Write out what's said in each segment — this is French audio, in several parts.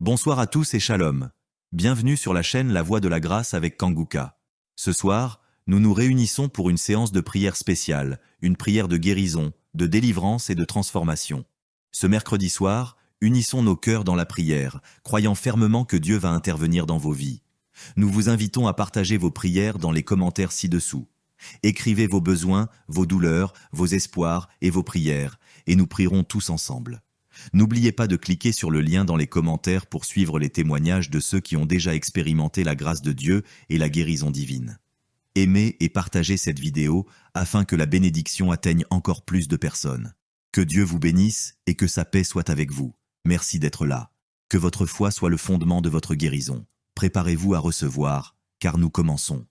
Bonsoir à tous et shalom. Bienvenue sur la chaîne La Voix de la Grâce avec Kanguka. Ce soir, nous nous réunissons pour une séance de prière spéciale, une prière de guérison, de délivrance et de transformation. Ce mercredi soir, unissons nos cœurs dans la prière, croyant fermement que Dieu va intervenir dans vos vies. Nous vous invitons à partager vos prières dans les commentaires ci-dessous. Écrivez vos besoins, vos douleurs, vos espoirs et vos prières, et nous prierons tous ensemble. N'oubliez pas de cliquer sur le lien dans les commentaires pour suivre les témoignages de ceux qui ont déjà expérimenté la grâce de Dieu et la guérison divine. Aimez et partagez cette vidéo afin que la bénédiction atteigne encore plus de personnes. Que Dieu vous bénisse et que sa paix soit avec vous. Merci d'être là. Que votre foi soit le fondement de votre guérison. Préparez-vous à recevoir, car nous commençons.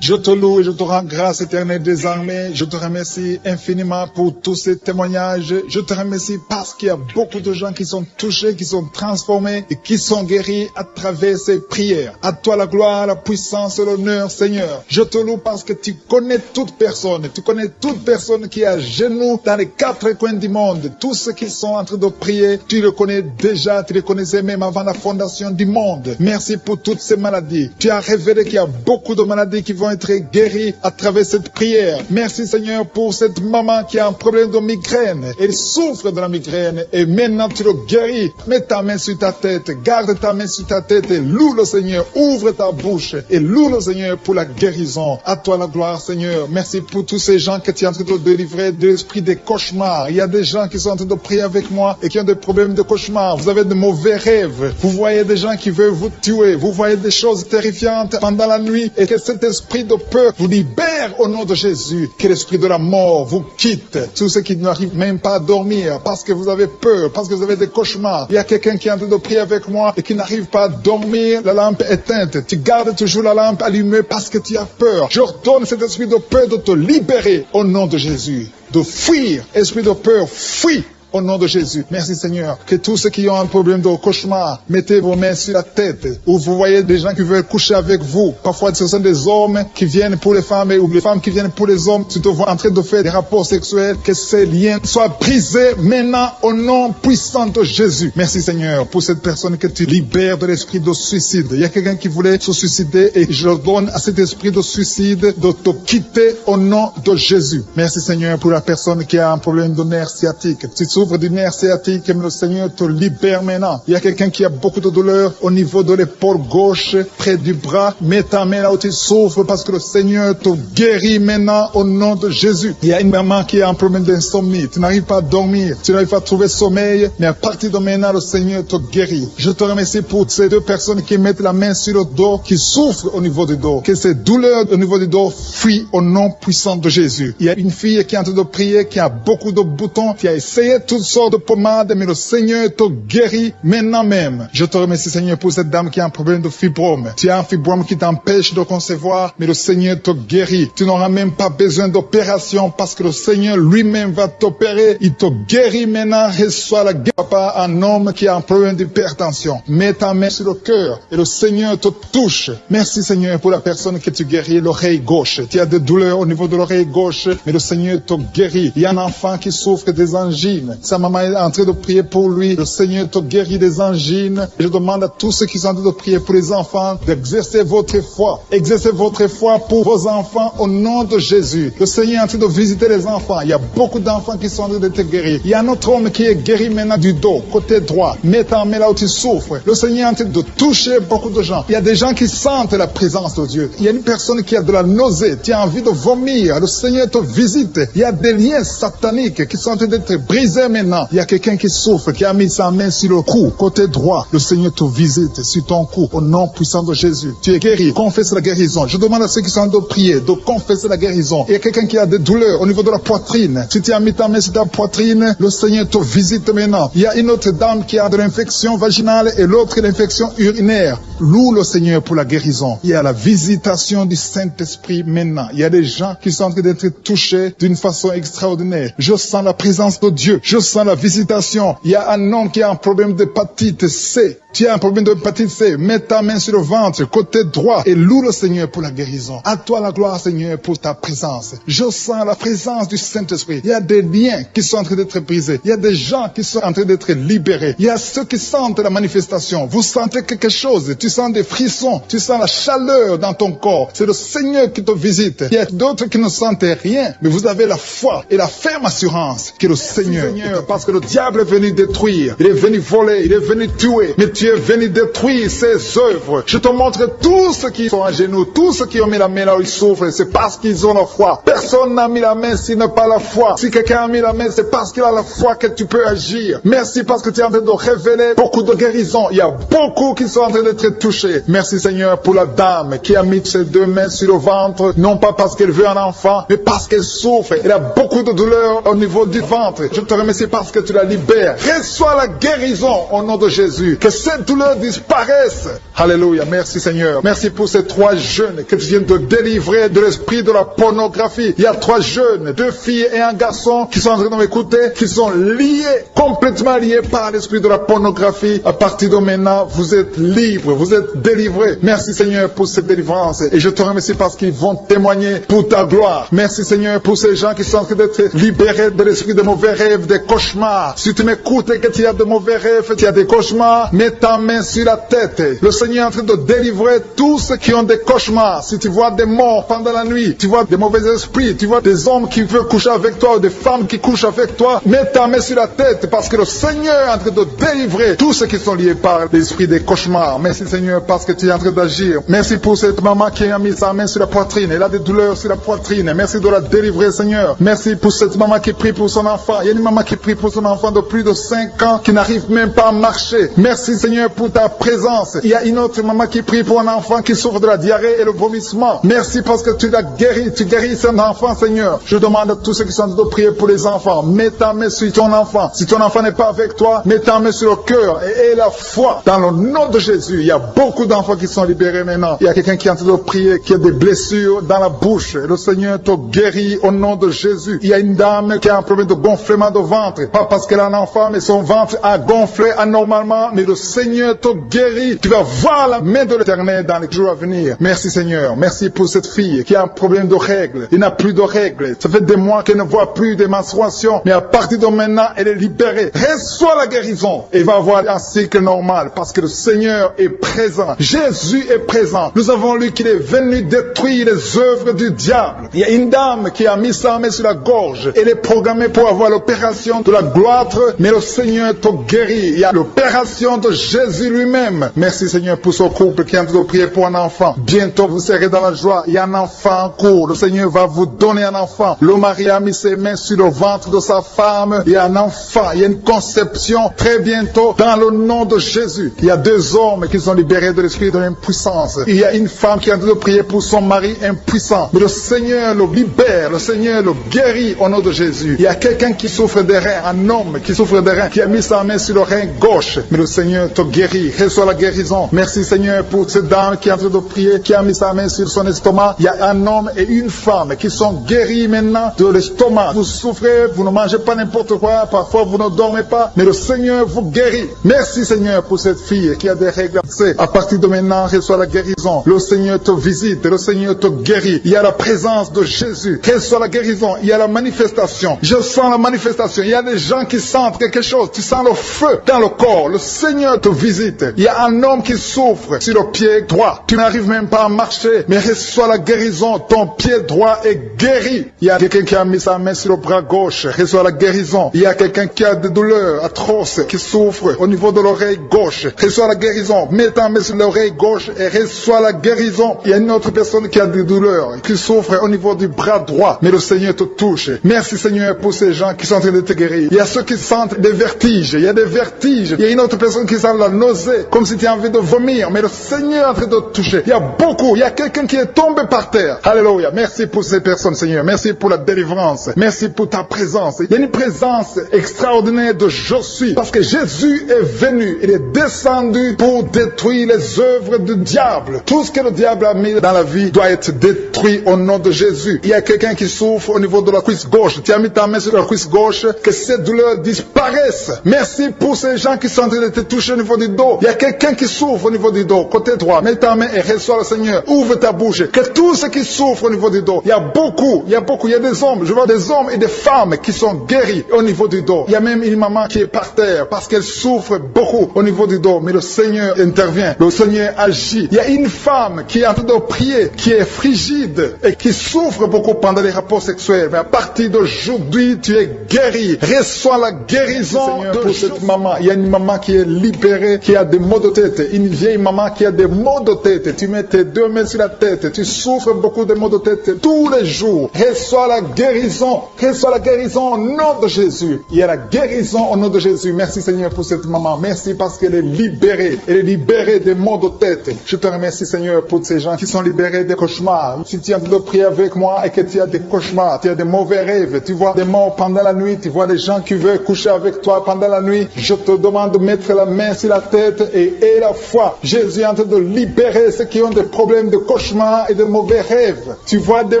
Je te loue et je te rends grâce éternelle des armées. Je te remercie infiniment pour tous ces témoignages. Je te remercie parce qu'il y a beaucoup de gens qui sont touchés, qui sont transformés et qui sont guéris à travers ces prières. À toi la gloire, la puissance et l'honneur, Seigneur. Je te loue parce que tu connais toute personne. Tu connais toute personne qui est à genoux dans les quatre coins du monde. Tous ceux qui sont en train de prier, tu le connais déjà. Tu les connaissais même avant la fondation du monde. Merci pour toutes ces maladies. Tu as révélé qu'il y a beaucoup de maladies qui vont être guéris à travers cette prière. Merci Seigneur pour cette maman qui a un problème de migraine. Elle souffre de la migraine et maintenant tu le guéris. Mets ta main sur ta tête, garde ta main sur ta tête et loue le Seigneur. Ouvre ta bouche et loue le Seigneur pour la guérison. À toi la gloire Seigneur. Merci pour tous ces gens que tu es en train de délivrer de l'esprit des cauchemars. Il y a des gens qui sont en train de prier avec moi et qui ont des problèmes de cauchemars. Vous avez de mauvais rêves. Vous voyez des gens qui veulent vous tuer. Vous voyez des choses terrifiantes pendant la nuit et que cet esprit de peur vous libère au nom de Jésus. Que l'esprit de la mort vous quitte. Tous ceux qui n'arrivent même pas à dormir parce que vous avez peur, parce que vous avez des cauchemars. Il y a quelqu'un qui est en train de prier avec moi et qui n'arrive pas à dormir, la lampe éteinte. Tu gardes toujours la lampe allumée parce que tu as peur. J'ordonne cet esprit de peur de te libérer au nom de Jésus. De fuir. Esprit de peur, fuis. Au nom de Jésus. Merci Seigneur. Que tous ceux qui ont un problème de cauchemar, mettez vos mains sur la tête. Ou vous voyez des gens qui veulent coucher avec vous. Parfois ce sont des hommes qui viennent pour les femmes ou les femmes qui viennent pour les hommes. Tu te vois en train de faire des rapports sexuels. Que ces liens soient brisés maintenant au nom puissant de Jésus. Merci Seigneur pour cette personne que tu libères de l'esprit de suicide. Il y a quelqu'un qui voulait se suicider et je donne à cet esprit de suicide de te quitter au nom de Jésus. Merci Seigneur pour la personne qui a un problème de nerf sciatique. Tu souffre du nerf sciatique, mais le Seigneur te libère maintenant. Il y a quelqu'un qui a beaucoup de douleur au niveau de l'épaule gauche, près du bras. Mets ta main là où tu souffres parce que le Seigneur te guérit maintenant au nom de Jésus. Il y a une maman qui a un problème d'insomnie. Tu n'arrives pas à dormir, tu n'arrives pas à trouver sommeil, mais à partir de maintenant, le Seigneur te guérit. Je te remercie pour ces deux personnes qui mettent la main sur le dos, qui souffrent au niveau du dos. Que ces douleurs au niveau du dos fuient au nom puissant de Jésus. Il y a une fille qui est en train de prier, qui a beaucoup de boutons, qui a essayé toutes sortes de pommades, mais le Seigneur te guérit maintenant même. Je te remercie Seigneur pour cette dame qui a un problème de fibrome. Tu as un fibrome qui t'empêche de concevoir, mais le Seigneur te guérit. Tu n'auras même pas besoin d'opération parce que le Seigneur lui-même va t'opérer. Il te guérit maintenant. Reçois la guérison. Papa, un homme qui a un problème d'hypertension. Mets ta main sur le cœur et le Seigneur te touche. Merci Seigneur pour la personne que tu guéris, l'oreille gauche. Tu as des douleurs au niveau de l'oreille gauche, mais le Seigneur te guérit. Il y a un enfant qui souffre des angines. Sa maman est en train de prier pour lui. Le Seigneur te guérit des angines. Je demande à tous ceux qui sont en train de prier pour les enfants d'exercer votre foi. Exercez votre foi pour vos enfants au nom de Jésus. Le Seigneur est en train de visiter les enfants. Il y a beaucoup d'enfants qui sont en train d'être guéris. Il y a un autre homme qui est guéri maintenant du dos, côté droit. Mets ta main là où tu souffres. Le Seigneur est en train de toucher beaucoup de gens. Il y a des gens qui sentent la présence de Dieu. Il y a une personne qui a de la nausée. Tu as envie de vomir. Le Seigneur te visite. Il y a des liens sataniques qui sont en train d'être brisés maintenant. Il y a quelqu'un qui souffre, qui a mis sa main sur le cou, côté droit. Le Seigneur te visite sur ton cou, au nom puissant de Jésus. Tu es guéri. Confesse la guérison. Je demande à ceux qui sont en train de prier de confesser la guérison. Il y a quelqu'un qui a des douleurs au niveau de la poitrine. Si tu as mis ta main sur ta poitrine, le Seigneur te visite maintenant. Il y a une autre dame qui a de l'infection vaginale et l'autre l'infection urinaire. Loue le Seigneur pour la guérison. Il y a la visitation du Saint-Esprit maintenant. Il y a des gens qui sont en train d'être touchés d'une façon extraordinaire. Je sens la présence de Dieu. Je sens la visitation. Il y a un homme qui a un problème d'hépatite C. Tu as un problème de hépatite C, mets ta main sur le ventre, côté droit, et loue le Seigneur pour la guérison. À toi la gloire, Seigneur, pour ta présence. Je sens la présence du Saint-Esprit. Il y a des liens qui sont en train d'être brisés. Il y a des gens qui sont en train d'être libérés. Il y a ceux qui sentent la manifestation. Vous sentez quelque chose. Tu sens des frissons. Tu sens la chaleur dans ton corps. C'est le Seigneur qui te visite. Il y a d'autres qui ne sentent rien, mais vous avez la foi et la ferme assurance que le Seigneur, parce que le diable est venu détruire. Il est venu voler. Il est venu tuer. Mais tu es venu détruire ses œuvres. Je te montre tous ceux qui sont à genoux, tous ceux qui ont mis la main là où ils souffrent. C'est parce qu'ils ont la foi. Personne n'a mis la main s'il n'a pas la foi. Si quelqu'un a mis la main, c'est parce qu'il a la foi que tu peux agir. Merci parce que tu es en train de révéler beaucoup de guérisons. Il y a beaucoup qui sont en train d'être touchés. Merci Seigneur pour la dame qui a mis ses deux mains sur le ventre, non pas parce qu'elle veut un enfant, mais parce qu'elle souffre. Elle a beaucoup de douleur au niveau du ventre. Je te remercie parce que tu la libères. Reçois la guérison au nom de Jésus. Que cette douleur disparaisse. Alléluia. Merci Seigneur. Merci pour ces 3 jeunes que tu viens de délivrer de l'esprit de la pornographie. Il y a 3 jeunes, 2 filles et un garçon qui sont en train de m'écouter, qui sont liés, complètement liés par l'esprit de la pornographie. À partir de maintenant, vous êtes libres, vous êtes délivrés. Merci Seigneur pour cette délivrance. Et je te remercie parce qu'ils vont témoigner pour ta gloire. Merci Seigneur pour ces gens qui sont en train d'être libérés de l'esprit de mauvais rêves, des cauchemars. Si tu m'écoutes et que tu as de mauvais rêves, tu as des cauchemars, mets ta main sur la tête. Le Seigneur est en train de délivrer tous ceux qui ont des cauchemars. Si tu vois des morts pendant la nuit, tu vois des mauvais esprits, tu vois des hommes qui veulent coucher avec toi ou des femmes qui couchent avec toi, mets ta main sur la tête parce que le Seigneur est en train de délivrer tous ceux qui sont liés par l'esprit des cauchemars. Merci Seigneur parce que tu es en train d'agir. Merci pour cette maman qui a mis sa main sur la poitrine. Elle a des douleurs sur la poitrine. Merci de la délivrer Seigneur. Merci pour cette maman qui prie pour son enfant. Il y a une maman qui prie pour son enfant de plus de 5 ans qui n'arrive même pas à marcher. Merci Seigneur pour ta présence. Il y a une autre maman qui prie pour un enfant qui souffre de la diarrhée et le vomissement. Merci parce que tu l'as guéri. Tu guéris cet enfant Seigneur. Je demande à tous ceux qui sont en train de prier pour les enfants. Mets ta main sur ton enfant. Si ton enfant n'est pas avec toi, mets ta main sur le cœur et la foi. Dans le nom de Jésus, il y a beaucoup d'enfants qui sont libérés maintenant. Il y a quelqu'un qui est en train de prier, qui a des blessures dans la bouche. Le Seigneur te guérit au nom de Jésus. Il y a une dame qui a un problème de gonflement de ventre. Pas parce qu'elle a un enfant, mais son ventre a gonflé anormalement. Mais le Seigneur te guérit. Tu vas voir la main de l'Éternel dans les jours à venir. Merci Seigneur. Merci pour cette fille qui a un problème de règles. Il n'a plus de règles. Ça fait des mois qu'elle ne voit plus des menstruations. Mais à partir de maintenant, elle est libérée. Reçois la guérison. Et va avoir un cycle normal parce que le Seigneur est présent. Jésus est présent. Nous avons lu qu'il est venu détruire les œuvres du diable. Il y a une dame qui a mis sa main sur la gorge. Elle est programmée pour avoir l'opération de la gloître, mais le Seigneur te guérit. Il y a l'opération de Jésus lui-même. Merci Seigneur pour ce couple qui est en train de prier pour un enfant. Bientôt vous serez dans la joie. Il y a un enfant en cours. Le Seigneur va vous donner un enfant. Le mari a mis ses mains sur le ventre de sa femme. Il y a un enfant. Il y a une conception très bientôt dans le nom de Jésus. Il y a 2 hommes qui sont libérés de l'esprit de l'impuissance. Il y a une femme qui est en train de prier pour son mari impuissant. Mais le Seigneur le libère. Le Seigneur le guérit au nom de Jésus. Il y a quelqu'un qui souffre des reins. Un homme qui souffre des reins. Qui a mis sa main sur le rein gauche. Mais le Seigneur te guérit. Reçois la guérison. Merci Seigneur pour cette dame qui est en train de prier. Qui a mis sa main sur son estomac. Il y a un homme et une femme qui sont guéris maintenant de l'estomac. Vous souffrez. Vous ne mangez pas n'importe quoi. Parfois vous ne dormez pas. Mais le Seigneur vous guérit. Merci Seigneur pour cette fille qui a des règles. À partir de maintenant, reçois la guérison. Le Seigneur te visite. Le Seigneur te guérit. Il y a la présence de Jésus. Reçois la guérison. Il y a la manifestation. Je sens la manifestation. Il y a des gens qui sentent quelque chose. Tu sens le feu dans le corps. Le Seigneur te visite. Il y a un homme qui souffre sur le pied droit. Tu n'arrives même pas à marcher. Mais reçois la guérison. Ton pied droit est guéri. Il y a quelqu'un qui a mis sa main sur le bras gauche. Reçois la guérison. Il y a quelqu'un qui a des douleurs atroces, qui souffre au niveau de l'oreille gauche. Reçois la guérison. Mets ta main sur l'oreille gauche et reçois la guérison. Il y a une autre personne qui a des douleurs, qui souffre au niveau du bras droit. Mais le Seigneur te touche. Merci Seigneur pour ces gens qui sont en train de te guérir. Il y a ceux qui sentent des vertiges. Il y a des vertiges. Il y a une autre personne qui sent la nausée, comme si tu as envie de vomir. Mais le Seigneur est en train de te toucher. Il y a beaucoup. Il y a quelqu'un qui est tombé par terre. Alléluia. Merci pour ces personnes Seigneur. Merci pour la délivrance. Merci pour ta présence. Il y a une présence extraordinaire de je suis. Parce que Jésus est venu. Il est descendu pour détruire les œuvres du diable. Tout ce que le diable a mis dans la vie doit être détruit au nom de Jésus. Il y a quelqu'un qui souffre au niveau de la cuisse gauche. Tu as mis ta main sur la cuisse gauche. Que cette douleur disparaisse. Merci pour ces gens qui sont en train de te toucher niveau du dos. Il y a quelqu'un qui souffre au niveau du dos. Côté droit, mets ta main et reçois le Seigneur. Ouvre ta bouche. Que tous ceux qui souffrent au niveau du dos, il y a beaucoup, il y a des hommes, je vois des hommes et des femmes qui sont guéris au niveau du dos. Il y a même une maman qui est par terre parce qu'elle souffre beaucoup au niveau du dos. Mais le Seigneur intervient, le Seigneur agit. Il y a une femme qui est en train de prier, qui est frigide et qui souffre beaucoup pendant les rapports sexuels. Mais à partir d'aujourd'hui, tu es guéri. Reçois la guérison Seigneur, pour cette maman. Il y a une maman qui est libérée, qui a des maux de tête. Une vieille maman qui a des maux de tête. Tu mets tes deux mains sur la tête. Tu souffres beaucoup de maux de tête tous les jours. Reçois la guérison. Reçois la guérison au nom de Jésus. Il y a la guérison au nom de Jésus. Merci Seigneur pour cette maman. Merci parce qu'elle est libérée. Elle est libérée des maux de tête. Je te remercie Seigneur pour ces gens qui sont libérés des cauchemars. Si tu es en train de prier avec moi et que tu as des cauchemars, tu as des mauvais rêves, tu vois des morts pendant la nuit, tu vois des gens qui veulent coucher avec toi pendant la nuit, je te demande de mettre la main sur la tête et la foi. Jésus est en train de libérer ceux qui ont des problèmes de cauchemars et de mauvais rêves. Tu vois des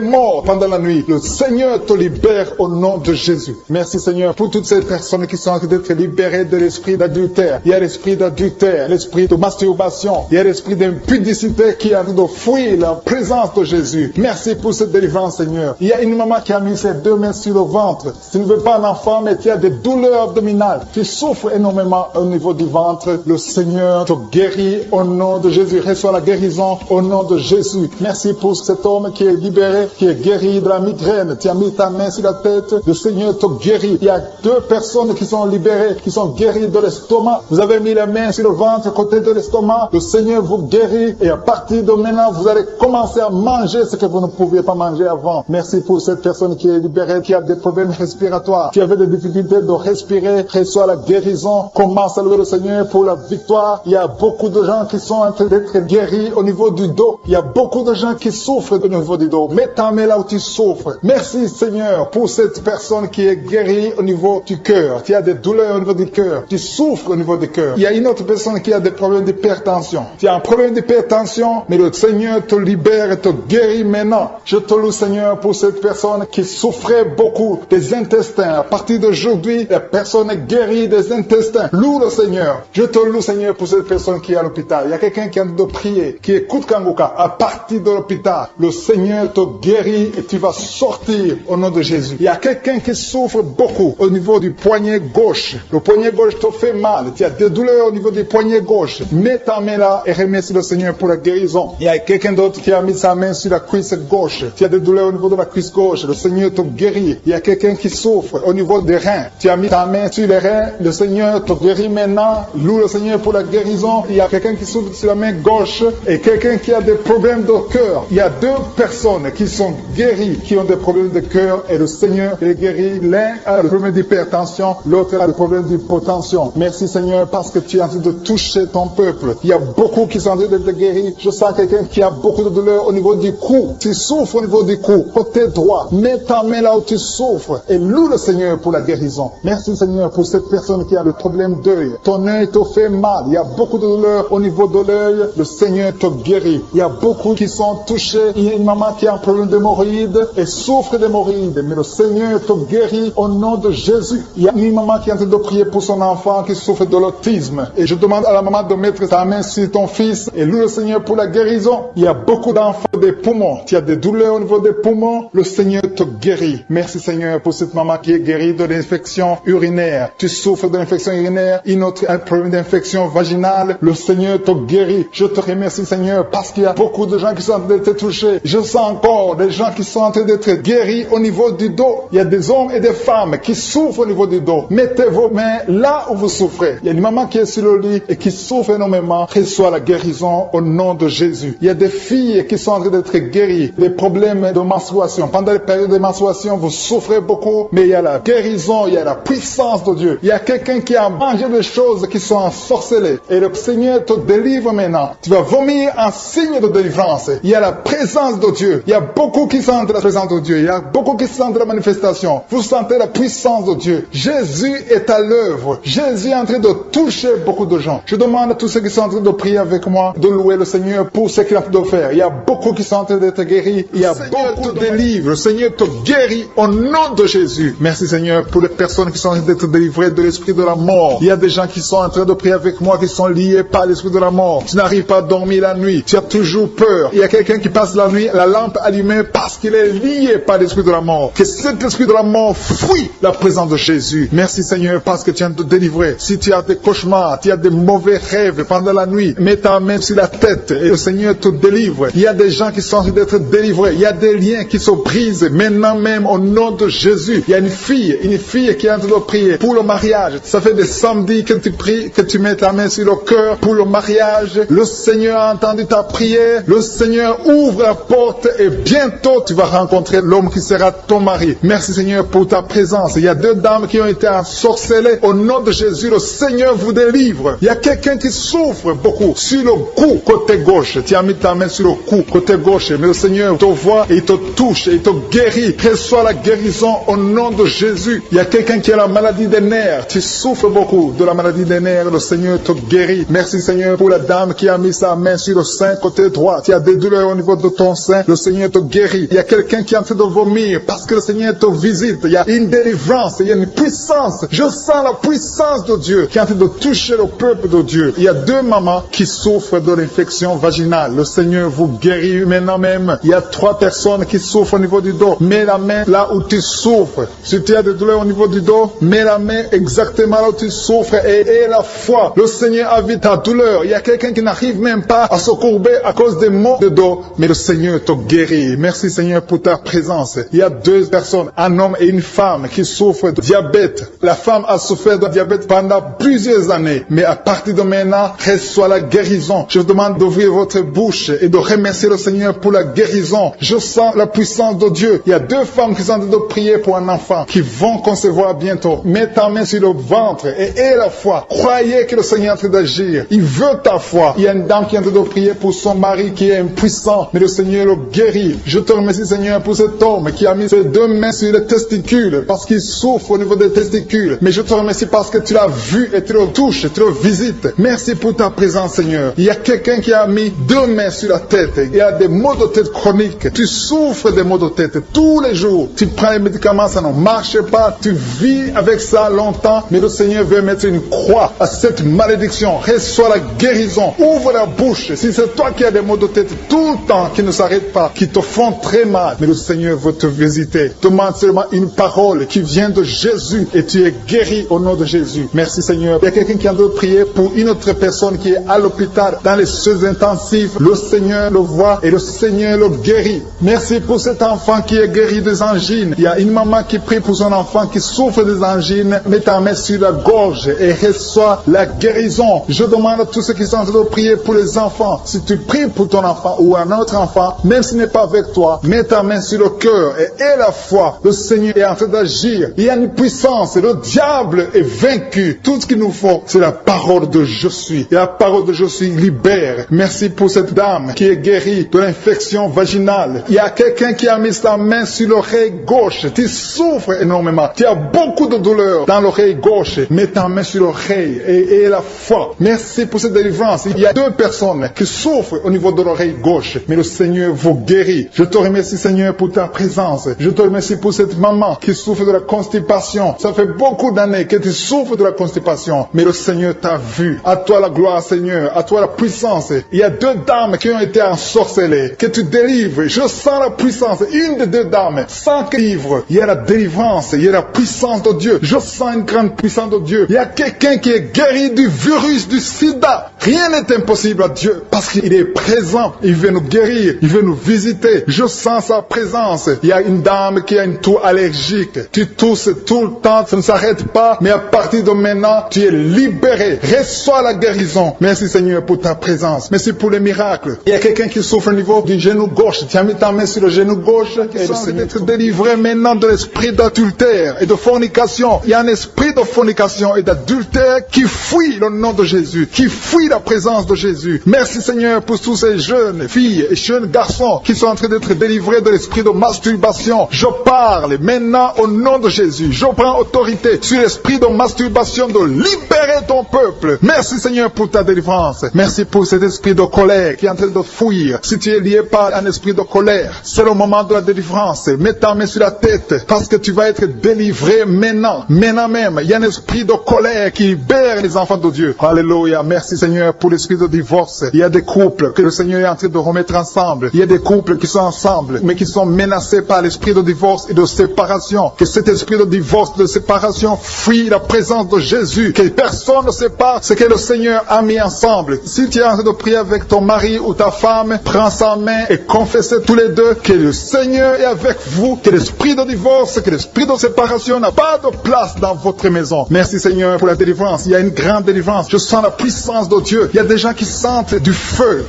morts pendant la nuit. Le Seigneur te libère au nom de Jésus. Merci Seigneur pour toutes ces personnes qui sont en train d'être libérées de l'esprit d'adultère. Il y a l'esprit d'adultère, l'esprit de masturbation, il y a l'esprit d'impudicité qui est en train de fuir la présence de Jésus. Merci pour cette délivrance Seigneur. Il y a une maman qui a mis ses deux mains sur le ventre. Tu ne veux pas un enfant mais tu as des douleurs abdominales. Tu souffres énormément au niveau du ventre. Le Seigneur te guérit au nom de Jésus. Reçois la guérison au nom de Jésus. Merci pour cet homme qui est libéré, qui est guéri de la migraine. Tu as mis ta main sur la tête. Le Seigneur te guérit. Il y a deux personnes qui sont libérées, qui sont guéries de l'estomac. Vous avez mis la main sur le ventre, côté de l'estomac. Le Seigneur vous guérit et à partir de maintenant, vous allez commencer à manger ce que vous ne pouviez pas manger avant. Merci pour cette personne qui est libérée, qui a des problèmes respiratoires, qui avait des difficultés de respirer. Reçois la guérison. Commence à louer le Seigneur pour la victoire. Il y a beaucoup de gens qui sont en train d'être guéris au niveau du dos. Il y a beaucoup de gens qui souffrent au niveau du dos. Mets ta main là où tu souffres. Merci Seigneur pour cette personne qui est guérie au niveau du cœur. Tu as des douleurs au niveau du cœur. Tu souffres au niveau du cœur. Il y a une autre personne qui a des problèmes d'hypertension. Tu as un problème d'hypertension, mais le Seigneur te libère et te guérit maintenant. Je te loue Seigneur pour cette personne qui souffrait beaucoup des intestins. À partir d'aujourd'hui, la personne est guérie des intestins. Loue le Seigneur. Je te loue Seigneur pour cette personne qui est à l'hôpital. Il y a quelqu'un qui a de prier, qui écoute Kanguka. À partir de l'hôpital, le Seigneur te guérit et tu vas sortir au nom de Jésus. Il y a quelqu'un qui souffre beaucoup au niveau du poignet gauche. Le poignet gauche te fait mal. Tu as des douleurs au niveau du poignet gauche. Mets ta main là et remercie le Seigneur pour la guérison. Il y a quelqu'un d'autre qui a mis sa main sur la cuisse gauche. Tu as des douleurs au niveau de la cuisse gauche. Le Seigneur te guérit. Il y a quelqu'un qui souffre au niveau des reins. Tu as mis ta main sur les reins. Le Seigneur te guérit maintenant. Loue le Seigneur pour la guérison. Il y a quelqu'un qui souffre sur la main gauche et quelqu'un qui a des problèmes de cœur. Il y a deux personnes qui sont guéries, qui ont des problèmes de cœur et le Seigneur les guérit. L'un a le problème d'hypertension, l'autre a le problème d'hypotension. Merci Seigneur parce que tu es en train de toucher ton peuple. Il y a beaucoup qui sont en train d'être guéris. Je sens quelqu'un qui a beaucoup de douleur au niveau du cou. Tu souffres au niveau du cou, côté droit. Mets ta main là où tu souffres et loue le Seigneur pour la guérison. Merci Seigneur pour cette personne qui a le problème d'œil. Ton œil te fait mal. Il y a beaucoup de douleur au niveau de l'œil. Le Seigneur te guérit. Il y a beaucoup qui sont touchés. Il y a une maman qui a un problème d'hémorroïdes et souffre d'hémorroïdes. Mais le Seigneur te guérit au nom de Jésus. Il y a une maman qui est en train de prier pour son enfant qui souffre de l'autisme. Et je demande à la maman de mettre sa main sur ton fils et loue le Seigneur pour la guérison. Il y a beaucoup d'enfants des poumons. Tu as des douleurs au niveau des poumons. Le Seigneur te guérit. Merci Seigneur pour cette maman qui est guérie de l'infection urinaire. Tu souffres de l'infection urinaire. Une autre a un problème d'infection vaginale. Le Seigneur te guérit. Je te remercie Seigneur parce qu'il y a beaucoup de gens qui sont en train d'être touchés. Je sens encore des gens qui sont en train d'être guéris au niveau du dos. Il y a des hommes et des femmes qui souffrent au niveau du dos. Mettez vos mains là où vous souffrez. Il y a une maman qui est sur le lit et qui souffre énormément. Reçoit la guérison au nom de Jésus. Il y a des filles qui sont en train d'être guéries. Des problèmes de menstruation. Pendant les périodes de menstruation, vous souffrez beaucoup, mais il y a la guérison, il y a la puissance de Dieu. Il y a quelqu'un qui a mangé des choses qui sont ensorcelées. Et le Seigneur te délivre maintenant. Tu vas vomir un signe de délivrance. Il y a la présence de Dieu. Il y a beaucoup qui sentent la présence de Dieu. Il y a beaucoup qui sentent la manifestation. Vous sentez la puissance de Dieu. Jésus est à l'œuvre. Jésus est en train de toucher beaucoup de gens. Je demande à tous ceux qui sont en train de prier avec moi de louer le Seigneur pour ce qu'il est en train de faire. Il y a beaucoup qui sont en train d'être guéris. Il y a beaucoup de délivre. Le Seigneur te guérit au nom de Jésus. Merci Seigneur pour les personnes qui sont en train d'être délivrées de l'esprit de la mort. Il y a des gens qui sont en train de prier avec moi qui sont liés par l'esprit de la mort. Tu n'arrives pas à dormir la nuit. Tu as toujours peur. Il y a quelqu'un qui passe la nuit, la lampe allumée parce qu'il est lié par l'esprit de la mort. Que cet esprit de la mort fuit la présence de Jésus. Merci Seigneur parce que tu viens de te délivrer. Si tu as des cauchemars, tu as des mauvais rêves pendant la nuit, mets ta main sur la tête et le Seigneur te délivre. Il y a des gens qui sont en train d'être délivrés. Il y a des liens qui se brisent maintenant même au nom de Jésus. Il y a une fille qui est en train de prier pour le mariage. Ça fait des samedis que tu pries, que tu mets ta main sur le cœur pour le mariage. Le Seigneur a entendu ta prière. Le Seigneur ouvre la porte et bientôt tu vas rencontrer l'homme qui sera ton mari. Merci Seigneur pour ta présence. Il y a 2 dames qui ont été ensorcelées. Au nom de Jésus, le Seigneur vous délivre. Il y a quelqu'un qui souffre beaucoup sur le cou, côté gauche. Tu as mis ta main sur le cou, côté gauche. Mais le Seigneur te voit et il te touche et il te guérit. Reçois la guérison au nom de Jésus. Il y a quelqu'un qui a la maladie des nerfs. Tu souffres beaucoup de la maladie des nerfs. Le Seigneur te guérit. Merci Seigneur pour la dame qui a mis sa main sur le sein, côté droit. Tu as des douleurs au niveau de ton sein. Le Seigneur te guérit. Il y a quelqu'un qui est en train de vomir parce que le Seigneur te visite. Il y a une délivrance. Il y a une puissance. Je sens la puissance de Dieu qui est en train de toucher le peuple de Dieu. Il y a 2 mamans qui souffrent de l'infection vaginale. Le Seigneur vous guérit maintenant même. Il y a 3 personnes qui souffrent au niveau du dos. Mets la main là où tu souffres. Si tu as des douleurs au niveau du dos, mets la main exactement là où tu souffres et aie la foi. Le Seigneur a vu ta douleur. Il y a quelqu'un qui n'arrive même pas à se courber à cause des maux de dos, mais le Seigneur te guérit. Merci Seigneur pour ta présence. Il y a 2 personnes, un homme et une femme qui souffrent de diabète. La femme a souffert de diabète pendant plusieurs années, mais à partir de maintenant, reçoit la guérison. Je vous demande d'ouvrir votre bouche et de remercier le Seigneur pour la guérison. Je sens la puissance de Dieu. Il y a 2 femmes qui sont en train de prier pour un enfant qui vont concevoir bientôt. Mets ta main sur le ventre et aie la foi. Croyez que le Seigneur est en train d'agir. Il veut ta foi. Il y a une dame qui est en train de prier pour son mari qui est impuissant, mais le Seigneur le guérit. Je te remercie Seigneur pour cet homme qui a mis ses 2 mains sur les testicules parce qu'il souffre au niveau des testicules. Mais je te remercie parce que tu l'as vu et tu le touches, tu le visites. Merci pour ta présence Seigneur. Il y a quelqu'un qui a mis 2 mains sur la tête. Il y a des maux de tête chroniques. Tu souffres des maux de tête tous les jours. Tu prends les médicaments, ça ne marche pas. Tu vis avec ça longtemps, mais le Seigneur veut mettre une croix à cette malédiction. Reçois la guérison. Ouvre la bouche. Si c'est toi qui as des maux de tête tout le temps, qui ne s'arrêtent pas, qui te font très mal, mais le Seigneur veut te visiter. Demande seulement une parole qui vient de Jésus et tu es guéri au nom de Jésus. Merci Seigneur. Il y a quelqu'un qui a de prier pour une autre personne qui est à l'hôpital dans les soins intensifs. Le Seigneur le voit et le Seigneur le guérit. Merci pour cet enfant qui est guéri des angines. Il y a une maman qui prie pour son enfant qui souffre des angines. Mets ta main sur la gorge et reçois la guérison. Je demande à tous ceux qui sont en train de prier pour les enfants. Si tu pries pour ton enfant ou un autre enfant, même s'il n'est pas avec toi, mets ta main sur le cœur et aie la foi. Le Seigneur est en train d'agir. Il y a une puissance. Le diable est vaincu. Tout ce qu'il nous faut, c'est la parole de je suis. Et la parole de je suis libère. Merci pour cette dame qui est guérie de l'infection vaginale. Il y a quelqu'un qui a mis sa main sur l'oreille gauche. Tu souffres énormément. Tu as beaucoup de douleur dans l'oreille gauche. Mets ta main sur l'oreille et aie la foi. Merci pour cette délivrance. Il y a 2 personnes qui souffrent au niveau de l'oreille gauche, mais le Seigneur vous guérit. Je te remercie Seigneur pour ta présence. Je te remercie pour cette maman qui souffre de la constipation. Ça fait beaucoup d'années que tu souffres de la constipation, mais le Seigneur t'a vu. À toi la gloire Seigneur, à toi la puissance. Il y a 2 dames qui ont été ensorcelées, que tu délivres. Je sens la puissance. Une des 2 dames, sans livre, il y a la délivrance, il y a la puissance de Dieu. Je sens une grande puissance de Dieu. Il y a quelqu'un qui est guéri du virus du sida. Rien n'est impossible à Dieu parce qu'il est présent. Il veut nous guérir, il veut nous visiter. Je sens sa présence. Il y a une dame qui a une toux allergique. Tu tousses tout le temps, ça ne s'arrête pas, mais à partir de maintenant, tu es libéré. Reçois la guérison. Merci Seigneur pour ta présence. Merci pour les miracles. Il y a quelqu'un qui souffre au niveau du genou gauche. Tu as mis ta main sur le genou gauche et le Seigneur être délivré maintenant de l'esprit d'adultère et de fornication. Il y a un esprit de fornication et d'adultère qui fuit le nom de Jésus, qui fuit fuit la présence de Jésus. Merci Seigneur pour tous ces jeunes filles et jeunes garçons qui sont en train d'être délivrés de l'esprit de masturbation. Je parle maintenant au nom de Jésus. Je prends autorité sur l'esprit de masturbation de libérer ton peuple. Merci Seigneur pour ta délivrance. Merci pour cet esprit de colère qui est en train de fuir. Si tu es lié par un esprit de colère, c'est le moment de la délivrance. Mets ta main sur la tête parce que tu vas être délivré maintenant. Maintenant même, il y a un esprit de colère qui libère les enfants de Dieu. Alléluia. Merci Seigneur pour l'esprit de divorce. Il y a des couples que le Seigneur est en train de remettre ensemble. Il y a des couples qui sont ensemble mais qui sont menacés par l'esprit de divorce et de séparation. Que cet esprit de divorce, de séparation fuit la présence de Jésus. Que personne ne sépare ce que le Seigneur a mis ensemble. Si tu es en train de prier avec ton mari ou ta femme, prends sa main et confessez tous les deux que le Seigneur est avec vous, que l'esprit de divorce, que l'esprit de séparation n'a pas de place dans votre maison. Merci Seigneur pour la délivrance. Il y a une grande délivrance. Je sens la puissance de Dieu. Il y a des gens qui sentent du feu